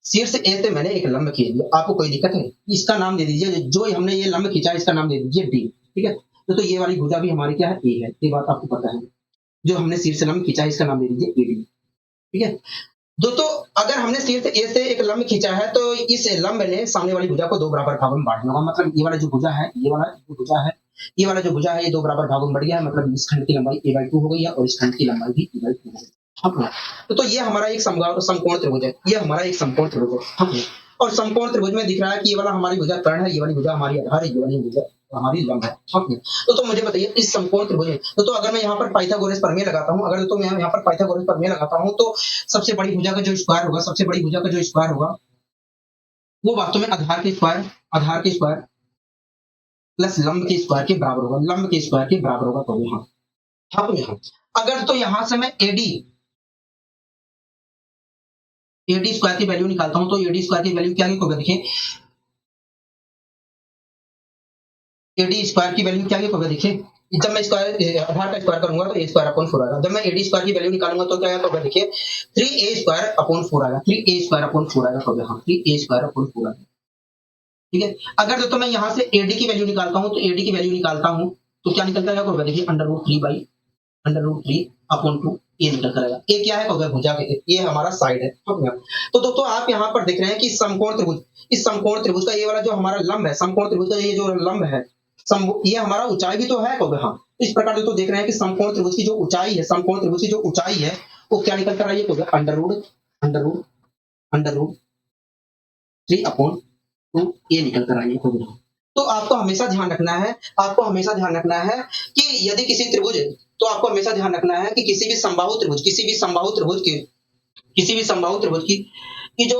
शीर्ष ए से मैंने एक लंब खींच लिया, आपको कोई दिक्कत है? इसका नाम दे दीजिए, जो हमने ये लंब खींचा इसका नाम दे दीजिए डी, ठीक है। तो ये वाली भुजा भी हमारी क्या है? ए है, ये बात आपको पता है। जो हमने शीर्ष लंब खींचा है इसका नाम दे दीजिए ए डी, ठीक है। दोस्तों अगर हमने शीर्ष ए से एक लंब खींचा है तो इस लंब ने सामने वाली भुजा को दो बराबर भागों में बांटना होगा। मतलब ये वाला जो भुजा है, ये वाला जो भुजा है, ये वाला जो भुजा है ये दो बराबर भागों में बढ़ गया है। मतलब इस खंड की लंबाई a/2 हो गई है और इस खंड की लंबाई भी a/2 हो गई। हाँ, तो ये हमारा एक समकोण त्रिभुज है, ये हमारा एक समकोण त्रिभुज है। हाँ, और समकोण त्रिभुज में दिख रहा है कि ये वाला हमारी भुजा कर्ण है, ये वाली भुजा हमारी आधार है, ये वाली भुजा हमारी लंब है। हाँ, तो मुझे बताइए इस समकोण त्रिभुज में तो अगर मैं यहाँ पर पाइथागोरस प्रमेय लगाता हूँ, अगर तो मैं यहाँ पर पाइथागोरस प्रमेय लगाता हूँ तो सबसे बड़ी भुजा का जो स्क्वायर होगा, सबसे बड़ी भुजा का जो स्क्वायर होगा वो वास्तव में आधार के स्क्वायर प्लस लंब के स्क्वायर के बराबर होगा, लंब के स्क्वायर के बराबर होगा। तो यहाँ अगर तो यहाँ से मैं एडी स्क्वायर की वैल्यू निकालता हूं तो एडी स्क्वायर की वैल्यू क्या होगा? देखिए एडी स्क्वायर की वैल्यू क्या होगा? देखिए जब मैं स्क्वायर आधार का स्क्वायर करूंगा तो ए स्क्वायर अपॉन 4 आएगा। जब मैं एडी स्क्वायर की वैल्यू निकालूंगा तो क्या होगा? देखिए 3a स्क्वायर अपॉन 4 आएगा, 3a स्क्वायर अपॉन 4 आएगा। तो यहाँ 3a स्क्वायर अपॉन 4 आएगा, ठीक है। अगर दोस्तों मैं यहाँ से एडी की वैल्यू निकालता हूँ तो एडी की वैल्यू निकालता हूँ तो क्या निकलता है? देखिए √3 अपॉन 2 ये निकल कर आएगा। ये क्या है? भुजा के ये हमारा साइड है। तो दोस्तों आप यहाँ पर देख रहे हैं कि समकोण त्रिभुज, इस समकोण त्रिभुज का ये वाला जो हमारा लंब है, समकोण त्रिभुज का ये जो लंब है, ये हमारा ऊंचाई भी तो है। हाँ, इस प्रकार दोस्तों देख रहे हैं कि समकोण त्रिभुज की जो ऊंचाई है, समकोण त्रिभुज की जो ऊंचाई है वो क्या निकल कर आई है? √3 अपॉन 2 ये निकल कर आई है। तो आपको हमेशा ध्यान रखना है, आपको हमेशा ध्यान रखना है कि यदि किसी त्रिभुज, तो आपको हमेशा ध्यान रखना है कि किसी भी समबाहु त्रिभुज की जो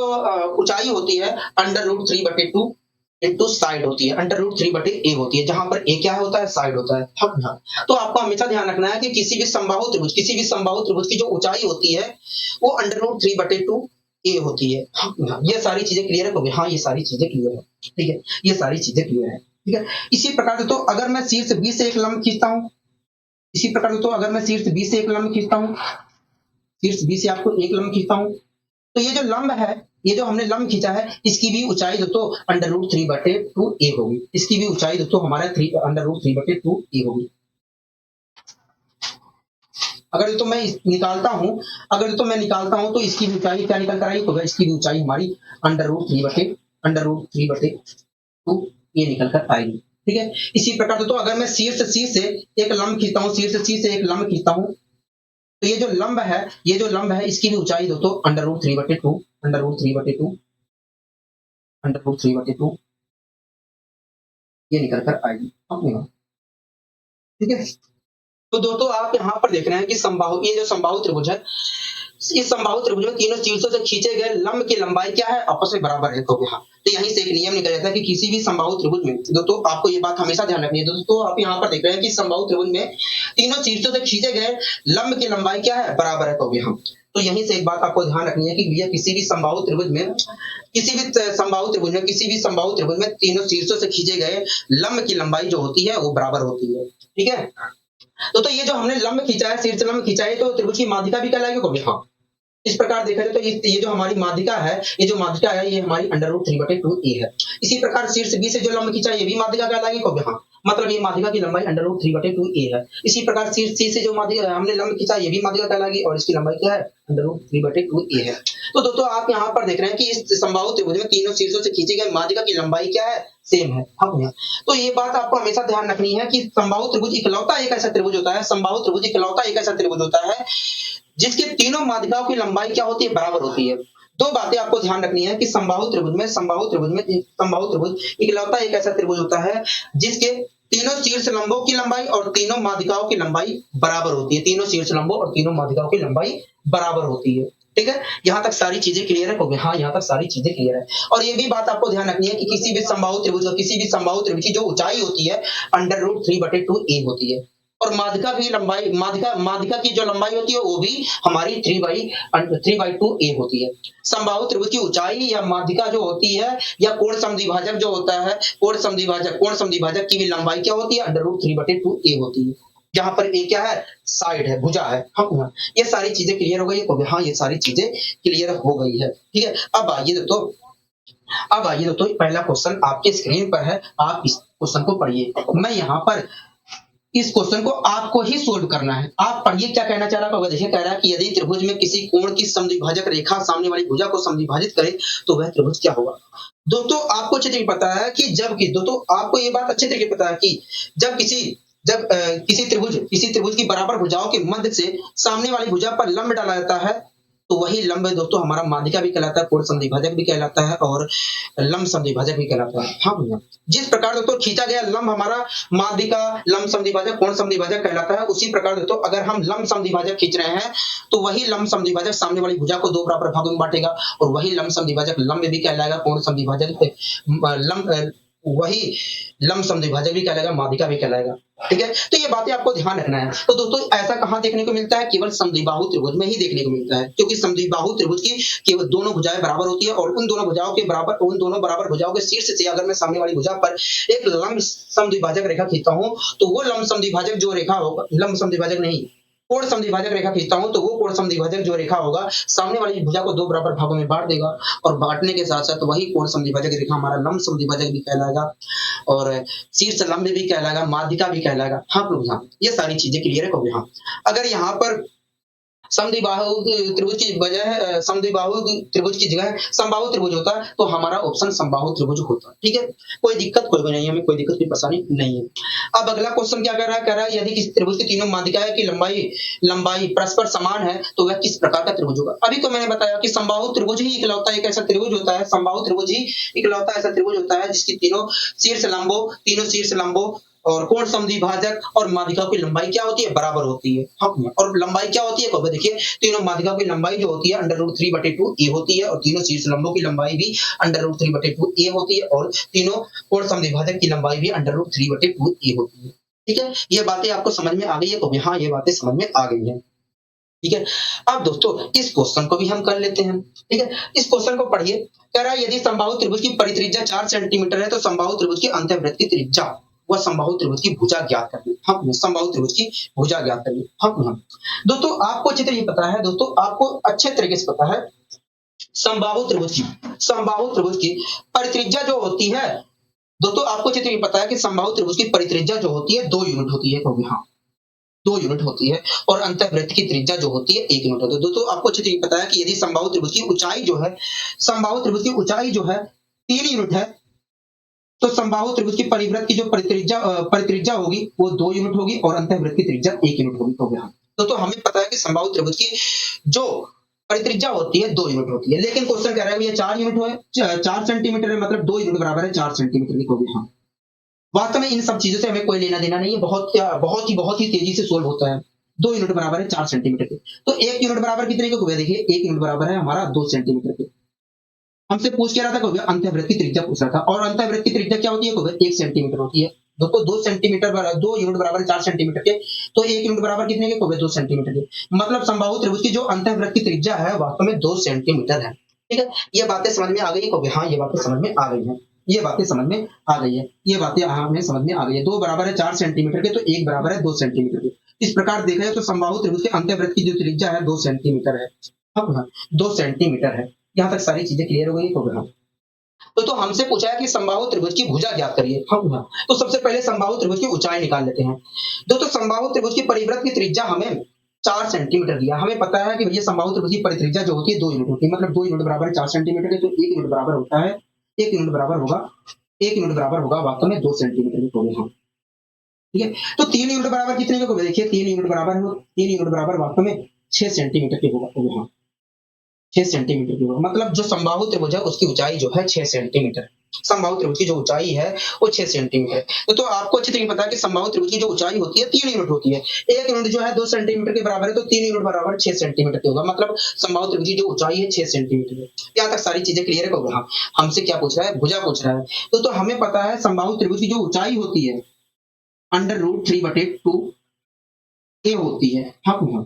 ऊंचाई होती है √3/2 इंटू साइड होती है, √3/a होती है, जहां पर a क्या होता है? साइड होता है। तो आपको हमेशा ध्यान रखना है कि किसी भी समबाहु त्रिभुज की जो ऊंचाई होती है वो √3/2 ए होती है। ये सारी चीजें क्लियर है? हाँ, ये सारी चीजें क्लियर है, ठीक है, ये सारी चीजें क्लियर है, ठीक है। इसी प्रकार तो अगर मैं शीर्ष बी से एक लंब खींचता हूँ, इसी प्रकार तो अगर मैं शीर्ष बी से एक लंब खींचता हूँ, शीर्ष बी से आपको एक लंब खींचता हूँ तो ये जो लंब है, ये जो हमने लंब खींचा है इसकी भी ऊंचाई दोस्तों √3/2 ए होगी। इसकी भी ऊंचाई दोस्तों हमारा √3/2 ए होगी। अगर तो मैं निकालता हूं तो इसकी भी ऊंचाई क्या निकल कर आई होगा? इसकी भी ऊंचाई हमारी √3/2 ये निकल कर आएगी, ठीक है। इसी प्रकार तो अगर मैं शीर्ष सी से एक लंब खींचता हूं, तो ये जो लंब है इसकी भी ऊंचाई दोस्तों √3/2 ये निकल कर आएगी, ठीक है। तो दोस्तों आप यहाँ पर देख रहे हैं कि ये जो समबाहु त्रिभुज है, इस समबाहु त्रिभुज में तीनों शीर्षों से खींचे गए लंब की लंबाई क्या है? आपस में बराबर है। तो यहाँ तो यहीं से एक नियम निकल जाता है कि किसी भी समबाहु त्रिभुज में, दोस्तों आपको ये बात हमेशा ध्यान रखनी है। दोस्तों आप यहाँ पर देख रहे हैं कि समबाहु त्रिभुज में तीनों शीर्षों से खींचे गए लंब की लंबाई क्या है, बराबर है। तो यहाँ तो यहीं से एक बात आपको ध्यान रखनी है कि भैया किसी भी समबाहु त्रिभुज में तीनों शीर्षों से खींचे गए लंब की लंबाई जो होती है वो बराबर होती है। ठीक है, तो ये जो हमने लंब खींचा है, शीर्ष लंब खींचा है, तो त्रिभुज की माध्यिका भी कहलाएगी कभी। हाँ, इस प्रकार देखा जाए तो ये जो हमारी माध्यिका है, ये हमारी √3/2a है। इसी प्रकार शीर्ष बी से जो लंब खींचा है ये भी माध्यिका कहलाएगी कभी। हाँ, मतलब ये माध्यिका की लंबाई √3/2a है। इसी प्रकार शीर्ष सी से जो माध्यिका हमने लंब खींचा ये भी माध्यिका कहलाएगी और इसकी लंबाई क्या है, √3/2a है। तो दोस्तों आप यहाँ पर देख रहे हैं कि इस समबाहु त्रिभुज में तीनों शीर्षों से खींची गई माध्यिका की लंबाई क्या है, सेम है। हाँ, तो ये बात आपको हमेशा ध्यान रखनी है कि समबाहु त्रिभुज इकलौता एक ऐसा त्रिभुज होता है, समबाहु त्रिभुज इकलौता एक ऐसा त्रिभुज होता है जिसके तीनों माध्यिकाओं की लंबाई क्या होती है, बराबर होती है। दो बातें आपको ध्यान रखनी है कि समबाहु त्रिभुज इकलौता एक ऐसा त्रिभुज होता है जिसके तीनों शीर्ष लंबों की लंबाई और तीनों माध्यिकाओं की लंबाई बराबर होती है। तीनों शीर्ष लंबों और तीनों माध्यिकाओं की लंबाई बराबर होती है। ठीक है, यहाँ तक सारी चीजें क्लियर है कहोगे। हाँ, यहाँ तक सारी चीजें क्लियर है। और ये भी बात आपको ध्यान रखनी है कि किसी भी समबाहु त्रिभुज की जो ऊंचाई होती है √3/2a होती है और माध्यिका की जो लंबाई होती है वो भी हमारी 3/2a होती है। समबाहु त्रिभुज की ऊंचाई या माध्यिका जो होती है या कोण समद्विभाजक जो होता है, कोण समद्विभाजक की भी लंबाई क्या होती है, √3/2a होती है। जहां पर ए क्या है, साइड है, भुजा है। हाँ, ये सारी चीजें क्लियर हो गई है। हाँ, ये सारी चीजें क्लियर हो गई है। ठीक है, अब आइए दोस्तों पहला क्वेश्चन आपके स्क्रीन पर है, आप इस क्वेश्चन को पढ़िए। मैं यहाँ पर इस क्वेश्चन को आपको ही सोल्व करना है। आप पढ़िए क्या कहना चाह रहा है। देखिए, कह रहा है कि यदि त्रिभुज में किसी कोण की समद्विभाजक रेखा सामने वाली भुजा को समद्विभाजित करे तो वह त्रिभुज क्या होगा। दोस्तों आपको अच्छे तरीके पता है कि दोस्तों आपको ये बात अच्छे तरीके पता है कि जब किसी त्रिभुज की बराबर भुजाओं के मध्य से सामने वाली भुजा पर लंब डाला जाता है तो वही लंब दोस्तों हमारा माध्यिका भी कहलाता है, कोण समद्विभाजक भी कहलाता है और लंब समद्विभाजक भी कहलाता है। हाँ भैया, जिस प्रकार दोस्तों खींचा गया लंब हमारा माध्यिका, लंब समद्विभाजक, कोण समद्विभाजक कहलाता है, उसी प्रकार दोस्तों अगर हम लंब समद्विभाजक खींच रहे हैं तो वही लंब समद्विभाजक सामने वाली भुजा को दो बराबर भागों में बांटेगा और वही लंब समद्विभाजक लंब भी कहलाएगा, कोण समद्विभाजक वही लंब समद्विभाजक भी कहलाएगा, माध्यिका भी कहलाएगा। ठीक है, तो ये बातें आपको ध्यान रखना है। तो दोस्तों ऐसा कहां देखने को मिलता है, केवल समद्विबाहु त्रिभुज में ही देखने को मिलता है, क्योंकि समद्विबाहु त्रिभुज की केवल दोनों भुजाएं बराबर होती है और उन दोनों बराबर भुजाओं के शीर्ष से अगर मैं सामने वाली भुजा पर एक लंब समद्विभाजक रेखा खींचता हूं तो वो लंब समद्विभाजक जो रेखा होगा, लंब समद्विभाजक नहीं, कोण समद्विभाजक रेखा खींचता हूं तो वो कोण समद्विभाजक जो रेखा होगा सामने वाली भुजा को दो बराबर भागों में बांट देगा और बांटने के साथ साथ वही कोण समद्विभाजक रेखा हमारा लंब समद्विभाजक भी कहलाएगा और शीर्ष लंब भी कहलाएगा, माध्यिका भी कहलाएगा। हाँ लोग, हाँ ये सारी चीजें क्लियर है कहोगे। हाँ, अगर यहाँ पर समद्विबाहु त्रिभुज की जगह समबाहु त्रिभुज होता है तो हमारा ऑप्शन समबाहु त्रिभुज होता। ठीक है, कोई दिक्कत कोई नहीं, हमें कोई दिक्कत कोई परेशानी नहीं है। अब अगला क्वेश्चन क्या कह रहा है यदि किसी त्रिभुज की तीनों माध्यिकाएं की लंबाई परस्पर समान है तो वह किस प्रकार का त्रिभुज होगा। अभी तो मैंने बताया कि समबाहु त्रिभुज ही इकलौता एक ऐसा त्रिभुज होता है, समबाहु त्रिभुज ही इकलौता ऐसा त्रिभुज होता है जिसकी तीनों शीर्ष लंबों और कोण समद्विभाजक और माध्यिका की लंबाई क्या होती है, बराबर होती है। हाँ, और लंबाई क्या होती है, देखिए तीनों माध्यिका की लंबाई जो होती है √3/2a होती है और तीनों शीर्ष लंबों की लंबाई भी √3/2a होती है और तीनों कोण समद्विभाजक की लंबाई भी √3/2a होती है। ठीक है, ये बातें आपको समझ में आ गई है तो हाँ, ये बातें समझ में आ गई है। ठीक है, अब दोस्तों इस क्वेश्चन को भी हम कर लेते हैं। ठीक है, इस क्वेश्चन को पढ़िए। कह रहा है यदि समबाहु त्रिभुज की परित्रिज्या 4 सेंटीमीटर है तो समबाहु त्रिभुज की अंतःवृत्त की त्रिज्या वह समबाहु त्रिभुज की भुजा ज्ञात करनी। हम समबाहु त्रिभुज की भुजा ज्ञात करनी। हम दोस्तों आपको अच्छे तरीके पता है, आपको अच्छे तरीके से पता है समबाहु त्रिभुज की परित्रिज्या जो होती है, दोस्तों आपको अच्छे तरीके पता है कि समबाहु त्रिभुज की परित्रिज्या जो होती है 2 यूनिट होती है। क्योंकि हाँ 2 यूनिट होती है और अंतःवृत्त की त्रिज्या जो होती है 1 यूनिट होती है। दोस्तों आपको अच्छे तरीके पता है कि यदि समबाहु त्रिभुज की ऊंचाई जो है 3 यूनिट है तो समबाहु त्रिभुज की परिवृत्त की जो परित्रिज्या होगी वो 2 यूनिट होगी और अंतःवृत्त की त्रिज्या 1 यूनिट होगी। तो यहाँ तो हमें पता है कि समबाहु त्रिभुज की जो परित्रिज्या होती है 2 यूनिट होती है, लेकिन क्वेश्चन कह रहा है भैया 4 यूनिट है, 4 सेंटीमीटर है, मतलब 2 यूनिट बराबर है 4 सेंटीमीटर की। होगी हाँ, वास्तव में इन सब चीजों से हमें कोई लेना देना नहीं है, बहुत ही तेजी से सोल्व होता है। 2 यूनिट बराबर है 4 सेंटीमीटर के, तो 1 यूनिट बराबर कितने के, देखिए 1 यूनिट बराबर है हमारा 2 सेंटीमीटर के। हमसे पूछ क्या रहा था कि अंतःवृत्त की त्रिज्या पूछ रहा था, और अंतःवृत्त की त्रिज्या क्या होती है? 1 सेंटीमीटर होती है। दोस्तों 2 सेंटीमीटर 2 यूनिट बराबर 4 सेंटीमीटर के, तो 1 यूनिट बराबर कितने के? 2 सेंटीमीटर के। मतलब समबाहु त्रिभुज की जो अंतःवृत्त की त्रिज्या है वास्तव में 2 सेंटीमीटर है। ठीक है, ये बातें समझ में आ गई? हाँ, ये बातें समझ में आ गई है। ये बातें समझ में आ गई है। ये बातें हमें समझ में आ गई है। 2 बराबर है 4 सेंटीमीटर के, तो 1 बराबर है 2 सेंटीमीटर के। इस प्रकार देखा जाए तो समबाहु त्रिभुज के अंतःवृत्त की जो त्रिज्या है 2 सेंटीमीटर है। हाँ, 2 सेंटीमीटर है। यहाँ तक सारी चीजें क्लियर हो गई? हाँ। तो हमसे पूछा है कि समबाहु त्रिभुज की भुजा ज्ञात करिए। हाँ, तो सबसे पहले समबाहु त्रिभुज की ऊंचाई निकाल लेते हैं। दोस्तों समबाहु त्रिभुज की परिवृत्त की त्रिज्या हमें 4 सेंटीमीटर दिया। हमें पता है कि भैया समबाहु त्रिभुज की परित्रिज्या जो होती है 2 यूनिट होती है। मतलब 2 यूनिट बराबर 4 सेंटीमीटर के, तो 1 यूनिट बराबर होता है, 1 यूनिट बराबर होगा, 1 यूनिट बराबर होगा वास्तव में 2 सेंटीमीटर के होंगे। हाँ, ठीक है। तो 3 यूनिट बराबर कितने के होगा? देखिए 3 यूनिट बराबर है, 3 यूनिट बराबर वास्तव में 6 सेंटीमीटर के होगा। हाँ, 6 सेंटीमीटर की होगा। मतलब जो समबाहु त्रिभुज है उसकी ऊंचाई जो है 6 सेंटीमीटर। समबाहु त्रिभुज की जो ऊंचाई है वो 6 सेंटीमीटर है। तो आपको अच्छी तरह पता है कि समबाहु त्रिभुज की जो ऊंचाई होती है 3 यूनिट होती है। 1 यूनिट जो है 2 सेंटीमीटर के बराबर है, तो 3 यूनिट बराबर 6 सेंटीमीटर की होगा। मतलब समबाहु त्रिभुज की जो ऊंचाई है 6 सेंटीमीटर है। यहाँ तक सारी चीजें क्लियर है? हाँ, हमसे क्या पूछ रहा है? भुजा पूछ रहा है। तो हमें पता है समबाहु त्रिभुज की जो ऊंचाई होती है √3/2 ए होती है। हाँ,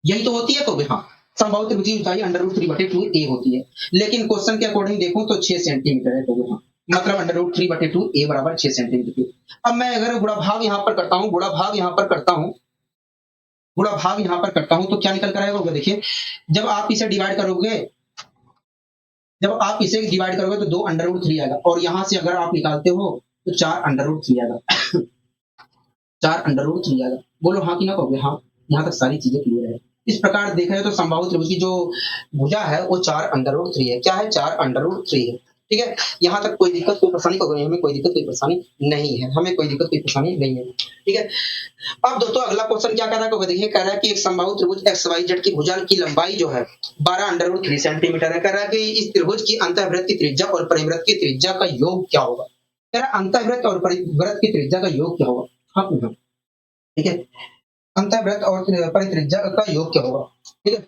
यही तो होती है। हाँ, समबाहु त्रिभुज की ऊंचाई √3/2 ए होती है। लेकिन क्वेश्चन के अकॉर्डिंग देखूं तो 6 सेंटीमीटर है। हाँ, मतलब √3/2 ए बराबर 6 सेंटीमीटर की। अब मैं अगर गुणा भाग यहां पर करता हूं, गुणा भाग यहां पर करता हूं, गुणा भाग यहां पर करता हूं, तो क्या निकल कर आएगा? देखिए जब आप इसे डिवाइड करोगे, जब आप इसे डिवाइड करोगे तो 2 √3 आएगा, और यहां से अगर आप निकालते हो तो 4 √3 आएगा। 4 √3 आएगा। बोलो हाँ कि ना कहोगे? हाँ, यहाँ तक सारी चीजें क्लियर है। इस प्रकार देखा जाए तो समबाहु त्रिभुज की जो भुजा है वो 4 √3 है। क्या है? 4 √3 है। ठीक है, यहाँ तक कोई दिक्कत कोई परेशानी होगी? हमें कोई दिक्कत कोई परेशानी नहीं है। हमें कोई दिक्कत कोई परेशानी नहीं है। ठीक है, अब दोस्तों अगला क्वेश्चन क्या कह रहा है? देखिए कह रहा है कि एक समबाहु त्रिभुज XYZ की भुजा की लंबाई जो है 12 √3 सेंटीमीटर है। कह रहा है कि इस त्रिभुज की अंतःवृत्त की त्रिज्या और परिवृत्त की त्रिज्या का योग क्या होगा? कह रहा है अंतःवृत्त और परिवृत्त की त्रिज्या का योग क्या होगा? हाँ, ठीक है, अंतःवृत्त और परित्रिज्या का योग क्या होगा? ठीक है,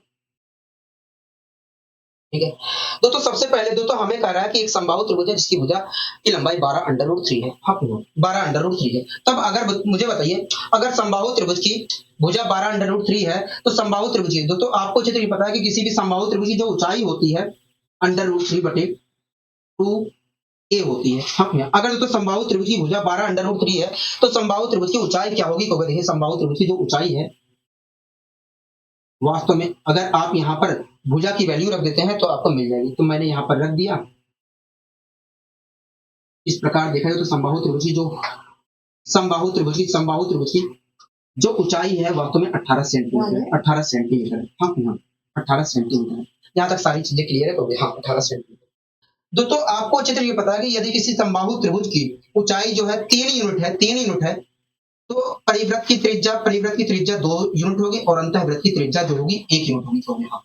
ठीक है। दोस्तों सबसे पहले दोस्तों हमें कह रहा है कि एक समबाहु त्रिभुज है जिसकी भुजा की लंबाई 12 √3 है। हाँ, 12 √3 है। तब अगर मुझे बताइए, अगर समबाहु त्रिभुज की भुजा 12 √3 है तो समबाहु त्रिभुज की, दोस्तों आपको अच्छी तरह पता है कि किसी भी समबाहु त्रिभुज की जो ऊंचाई होती है √3/2 ए होती है। हाँ, अगर तो समबाहु त्रिभुज की भुजा 12 √3 है तो समबाहु त्रिभुज की ऊंचाई क्या होगी? देखिए समबाहु त्रिभुज की जो ऊंचाई है वास्तव में अगर आप यहाँ पर भुजा की वैल्यू रख देते हैं तो आपको मिल जाएगी। तो मैंने यहाँ पर रख दिया। इस प्रकार देखा जाए तो समबाहु त्रिभुज की जो समबाहु त्रिभुज की जो ऊंचाई है वास्तव में 18 सेंटीमीटर है। 18 सेंटीमीटर है। हाँ, 18 सेंटीमीटर है। यहाँ तक सारी चीजें क्लियर है? तो हाँ, 18 सेंटीमीटर। दोस्तों आपको अच्छी तरह पता है कि यदि किसी समबाहु त्रिभुज की ऊंचाई जो है 3 यूनिट है, तो परिवृत्त की त्रिज्या 2 यूनिट होगी और अंतःवृत्त की त्रिज्या जो होगी 1 यूनिट होगी। तो यहाँ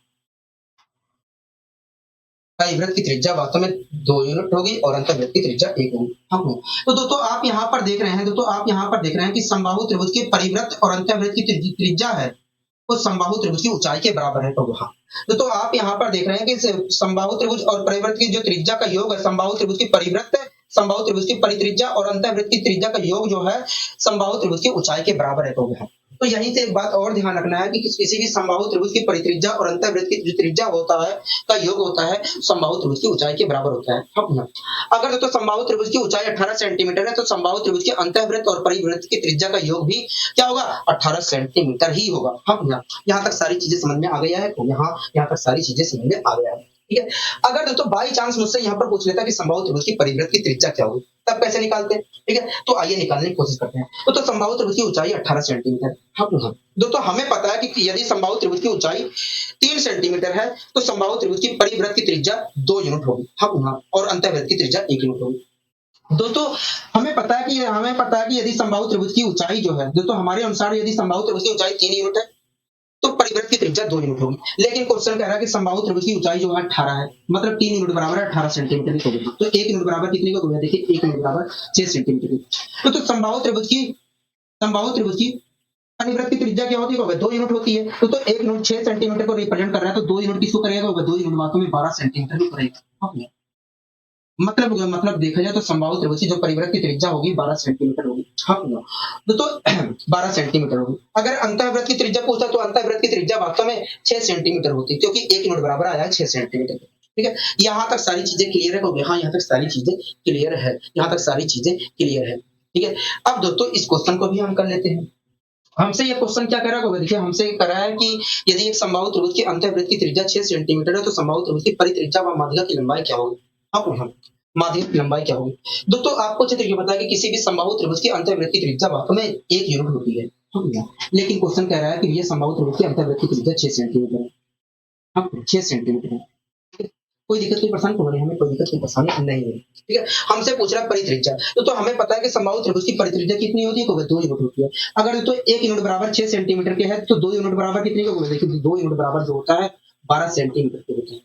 परिवृत्त की त्रिज्या वास्तव में 2 यूनिट होगी और अंतःवृत्त की त्रिज्या 1 होगी। हाँ, तो दोस्तों आप यहाँ पर देख रहे हैं कि समबाहु त्रिभुज के परिवृत्त और अंतःवृत्त की त्रिज्या है वो समबाहु त्रिभुज की ऊंचाई के बराबर है। तो हाँ, तो आप यहाँ पर देख रहे हैं कि समबाहु त्रिभुज और परिवृत्त की जो त्रिज्या का योग है समबाहु त्रिभुज की परिवृत्त, समबाहु त्रिभुज की परित्रिज्या और अंतःवृत्त की त्रिज्या का योग जो है समबाहु त्रिभुज की ऊंचाई के बराबर है। तो यहीं से एक बात और ध्यान रखना है कि किसी भी समबाहु त्रिभुज की परित्रिज्या और अंतःवृत्त की जो त्रिज्या होता है का योग होता है समबाहु त्रिभुज की ऊंचाई के बराबर होता है। हाँ, अगर तो समबाहु त्रिभुज की ऊंचाई 18 सेंटीमीटर है तो समबाहु त्रिभुज के अंतःवृत्त और परिवृत्त की त्रिज्या का योग भी क्या होगा? 18 सेंटीमीटर ही होगा। हाँ, यहाँ तक सारी चीजें समझ में आ गया है? यहाँ तक सारी चीजें समझ में आ गया है। ठीक है, अगर दोस्तों बाई चांस मुझसे यहाँ पर पूछ लेता कि समबाहु त्रिभुज की परिवृत्त की त्रिज्या क्या होगी तब कैसे निकालते हैं? ठीक है, तो आइए निकालने की कोशिश करते हैं। तो समबाहु त्रिभुज की ऊंचाई 18 सेंटीमीटर। हाँ, दोस्तों हमें पता है कि यदि समबाहु त्रिभुज की ऊंचाई 3 सेंटीमीटर है तो समबाहु त्रिभुज की परिवृत्त की त्रिज्या 2 यूनिट होगी। हाँ, और अंतःवृत्त की त्रिज्या 1 यूनिट होगी। दोस्तों हमें पता है कि यदि समबाहु त्रिभुज की ऊंचाई जो है, दोस्तों हमारे अनुसार यदि समबाहु त्रिभुज की ऊंचाई 3 यूनिट है तो परिवृत्त की त्रिज्या 2 यूनिट होगी। लेकिन क्वेश्चन कह रहा है कि समबाहु त्रिभुज की ऊंचाई जो है 18 है, मतलब 3 यूनिट बराबर है 18 सेंटीमीटर की होगी। तो 1 यूनिट बराबर कितने को होगा? देखिए 1 यूनिट बराबर 6 सेंटीमीटर की। तो समबाहु त्रिभुज की परिवृत्त की त्रिज्या क्या होती है? 2 यूनिट होती है। तो 1 यूनिट 6 सेंटीमीटर को रिप्रेजेंट कर रहा है तो 2 यूनिट किसको करेगा? 2 यूनिट वास्तव में 12 सेंटीमीटर को करेगा। मतलब देखा जाए तो समबाहु त्रिभुज की जो परिवृत्त की त्रिज्या होगी 12 सेंटीमीटर होगी। हाँ भैया। तो 12 सेंटीमीटर होगी। अगर अंतःवृत्त की त्रिज्या पूछता तो अंतःवृत्त की त्रिज्या वास्तव में 6 सेंटीमीटर होती है, क्योंकि 1 यूनिट बराबर आया है 6 सेंटीमीटर। ठीक है, यहाँ तक सारी चीजें क्लियर है। हो गया, हाँ यहाँ तक सारी चीजें क्लियर है, यहाँ तक सारी चीजें क्लियर है। ठीक है, अब दोस्तों इस क्वेश्चन को भी हम कर लेते हैं। हमसे ये क्वेश्चन क्या करा होगा, देखिए हमसे कह रहा है कि यदि एक समबाहु त्रिभुज की अंतःवृत्त की त्रिज्या 6 सेंटीमीटर है तो समबाहु त्रिभुज की परित्रिज्या व माध्यिका की लंबाई क्या होगी। हाँ, माध्यिका की लंबाई क्या होगी। दोस्तों आपको अच्छे तरीके पता है कि किसी भी समबाहु त्रिभुज की अंतःवृत्त की त्रिज्या वास्तव में 1 यूनिट होती है। लेकिन क्वेश्चन कह रहा है कि ये समबाहु त्रिभुज की अंतःवृत्त की त्रिज्या 6 सेंटीमीटर है। हाँ, 6 सेंटीमीटर है। कोई दिक्कत, कोई परेशानी तो नहीं, हमें कोई दिक्कत, कोई परेशानी नहीं है। ठीक है, हमसे पूछ रहा है परित्रिज्या, तो हमें पता है कि समबाहु त्रिभुज की परित्रिज्या कितनी होती है, 2 यूनिट होती है। अगर तो 1 यूनिट बराबर 6 सेंटीमीटर के है तो 2 यूनिट बराबर कितनी का होगा, देखिए 2 यूनिट बराबर जो होता है 12 सेंटीमीटर के होता है।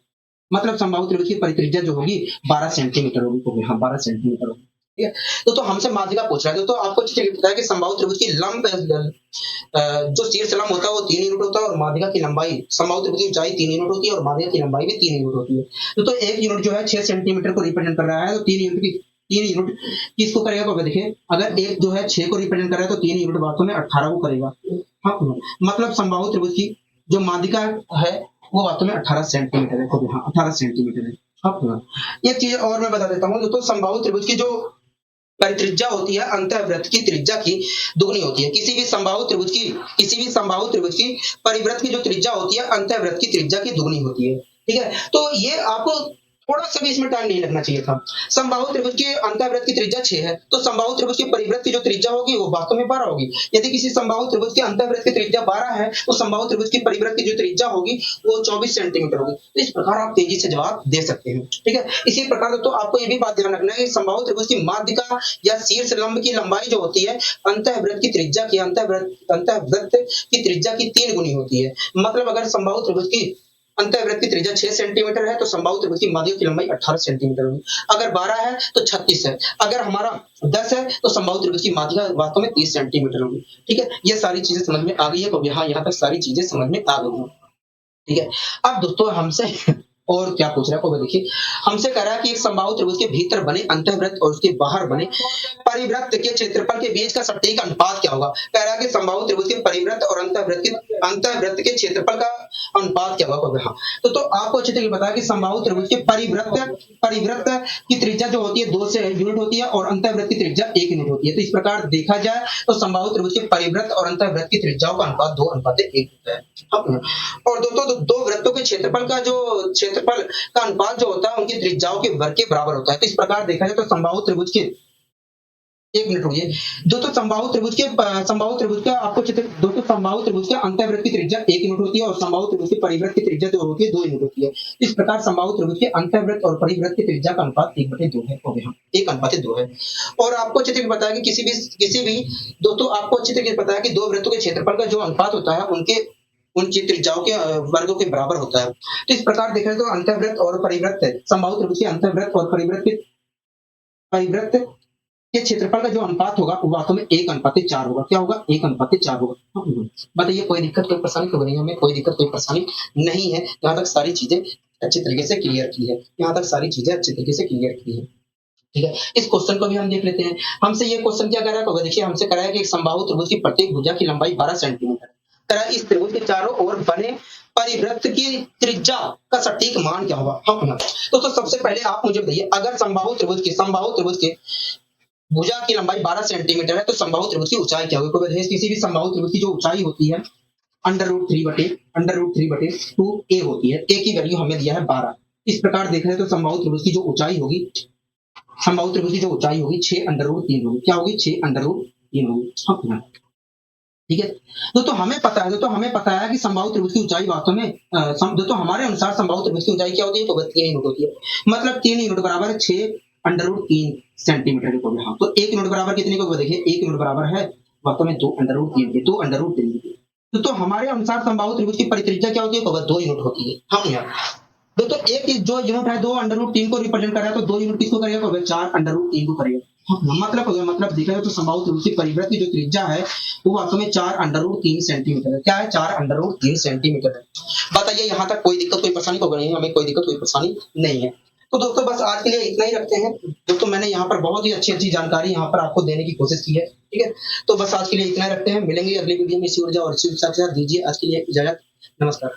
मतलब समबाहु त्रिभुज की परित्रिज्या जो होगी 12 सेंटीमीटर होगी। हाँ, 12 सेंटीमीटर होगी। ठीक है, तो हमसे माध्यिका पूछ रहा है। तो आपको अच्छे तरीके पता है कि समबाहु त्रिभुज की लंब जो शीर्ष लंब होता है वो 3 यूनिट होता है और माध्यिका की लंबाई, समबाहु त्रिभुज की ऊंचाई 3 यूनिट होती है और माध्यिका की लंबाई भी 3 यूनिट होती है। तो 1 यूनिट जो है 6 सेंटीमीटर को रिप्रेजेंट कर रहा है, तो 3 यूनिट किसको करेगा, तो देखिए अगर एक जो है 6 को रिप्रेजेंट कर रहा है तो 3 यूनिट वास्तव में 18 को करेगा। हाँ, मतलब समबाहु त्रिभुज की जो माध्यिका है वो वास्तव में 18 सेंटीमीटर है। हाँ, 18 सेंटीमीटर है। हाँ, एक चीज और मैं बता देता हूँ, तो समबाहु त्रिभुज की जो परित्रिज्या होती है अंतःवृत्त की त्रिज्या की दुगनी होती है। किसी भी समबाहु त्रिभुज की परिवृत्त की जो त्रिज्या होती है अंतःवृत्त की त्रिज्या की दुगनी होती है। ठीक है, तो ये आपको थोड़ा सा भी इसमें टाइम नहीं लगना चाहिए था। समबाहु त्रिभुज की अंतःवृत्त की त्रिज्या 6 है, तो समबाहु त्रिभुज की परिवृत्त की जो त्रिज्या होगी वो वास्तव में 12 होगी। यदि किसी समबाहु त्रिभुज की अंतःवृत्त की त्रिज्या 12 है तो समबाहु त्रिभुज की परिवृत्त की जो त्रिज्या होगी वो 24 सेंटीमीटर होगी। तो इस प्रकार आप तेजी से जवाब दे सकते हैं। ठीक है, इसी प्रकार तो आपको ये भी बात ध्यान रखना है कि समबाहु त्रिभुज की माध्यिका या शीर्ष लंब की लंबाई जो होती है अंतःवृत्त की त्रिज्या की अंतःवृत्त की त्रिज्या की 3 गुनी होती है। मतलब अगर समबाहु त्रिभुज की अंतःवृत्त की त्रिज्या 6 सेंटीमीटर है तो समबाहु त्रिभुज की माध्यिका की लंबाई 18 सेंटीमीटर होगी। अगर 12 है तो 36 है। अगर हमारा 10 है तो समबाहु त्रिभुज की माध्यिका वास्तव में 30 सेंटीमीटर होगी। ठीक है, ये सारी चीजें समझ में आ गई है, तो यहाँ तक सारी चीजें समझ में आ गई हैं। ठीक है, अब दोस्तों हमसे और क्या पूछ रहा है, को देखिए हमसे कह रहा है कि एक समबाहु त्रिभुज के भीतर बने अंतःवृत्त और उसके बाहर बने परिवृत्त के क्षेत्रफल के बीच का सटीक अनुपात क्या होगा। कह रहा है कि समबाहु त्रिभुज के परिवृत्त और अंतःवृत्त के क्षेत्रफल का अनुपात क्या होगा। हाँ, तो आपको अच्छे तरीके पता है कि समबाहु त्रिभुज के परिवृत्त की त्रिज्या जो होती है 2 से यूनिट होती है और अंतःवृत्त की त्रिज्या 1 यूनिट होती है। तो इस प्रकार देखा जाए तो समबाहु त्रिभुज के परिवृत्त और अंतःवृत्त की त्रिज्याओं का अनुपात 2:1 होता है। और दोस्तों दो वृत्तों के क्षेत्रफल का अनुपात जो होता है उनकी त्रिज्याओं के वर्ग के बराबर होता है। तो इस प्रकार देखा जाए तो समबाहु त्रिभुज के 1 मिनट रुकिए। दोस्तों समबाहु त्रिभुज का आपको दोस्तों समबाहु त्रिभुज के अंतःवृत्त की त्रिज्या 1 यूनिट होती है और समबाहु त्रिभुज की परिवृत्त की त्रिज्या जो होती है 2 यूनिट होती है। इस प्रकार समबाहु त्रिभुज के अंतःवृत्त और परिवृत्त की त्रिज्या का अनुपात 1/2 है। हो गया, 1:2 है। और आपको अच्छे तरीके पता है कि किसी भी दोस्तों आपको अच्छे तरीके पता है कि दो वृत्तों के क्षेत्रफल का जो अनुपात होता है उनकी त्रिज्याओं के वर्गों के बराबर होता है। तो इस प्रकार देखा जाए तो अंतःवृत्त और परिवृत्त समबाहु त्रिभुज के अंतःवृत्त और परिवृत्त के क्षेत्रफल का जो अनुपात होगा वो वास्तव में 1:4 होगा। क्या होगा, 1:4 होगा। बताइए कोई दिक्कत, कोई परेशानी तो नहीं, हमें कोई दिक्कत, कोई परेशानी नहीं है। यहाँ तक सारी चीजें अच्छी तरीके से क्लियर की है, यहाँ तक सारी चीजें अच्छी तरीके से क्लियर की है। ठीक है, इस क्वेश्चन को भी हम देख लेते हैं। हमसे ये क्वेश्चन क्या कर रहा है, देखिए हमसे कह रहा है कि एक समबाहु त्रिभुज की प्रत्येक भुजा की लंबाई 12 सेंटीमीटर है। इस त्रिभुज के चारों ओर बने परिवृत्त की त्रिज्या का सटीक मान क्या होगा। हाँ, तो सबसे पहले आप मुझे बताइए, अगर समबाहु त्रिभुज की भुजा की लंबाई 12 सेंटीमीटर है तो समबाहु त्रिभुज की ऊंचाई क्या होगी। किसी भी समबाहु त्रिभुज की जो ऊंचाई होती है √3/2a होती है। a की वैल्यू हमें दिया है 12। इस प्रकार देखा जाए तो समबाहु त्रिभुज की जो ऊंचाई होगी 6√3 होगी। क्या होगी, 6√3 होगी। ठीक है, तो हमें पता है कि समबाहु त्रिभुज की ऊंचाई वास्तव में हमारे अनुसार समबाहु त्रिभुज की ऊंचाई क्या होती है, तो 3 यूनिट होती है। मतलब 3 यूनिट बराबर है 6√3 सेंटीमीटर को। हाँ, तो 1 यूनिट बराबर कितने को, देखिए 1 यूनिट बराबर है वास्तव में 2√3 तो हमारे अनुसार समबाहु त्रिभुज की परित्रिज्या क्या होती है, 2 यूनिट होती है। हम यार दोस्तों एक जो यूनिट है 2√3 को रिप्रेजेंट कर रहा है, तो 2 यूनिट किसको करेगा, 4√3 को करेगा। मतलब देखा जाए तो समबाहु त्रिभुज की परिवृत्त की जो त्रिज्या है वो वास्तव में 4√3 सेंटीमीटर है। क्या है, 4√3 सेंटीमीटर है। बताइए यहाँ तक कोई दिक्कत, कोई परेशानी तो नहीं, हमें कोई दिक्कत, कोई परेशानी नहीं है। तो दोस्तों बस आज के लिए इतना ही रखते हैं। दोस्तों मैंने यहाँ पर बहुत ही अच्छी-अच्छी जानकारी यहाँ पर आपको देने की कोशिश की है, ठीक है? तो बस आज के लिए इतना ही रखते हैं, मिलेंगे अगली वीडियो में इसी ऊर्जा और इसी उत्साह के साथ। दीजिए आज के लिए इजाज़त, नमस्कार।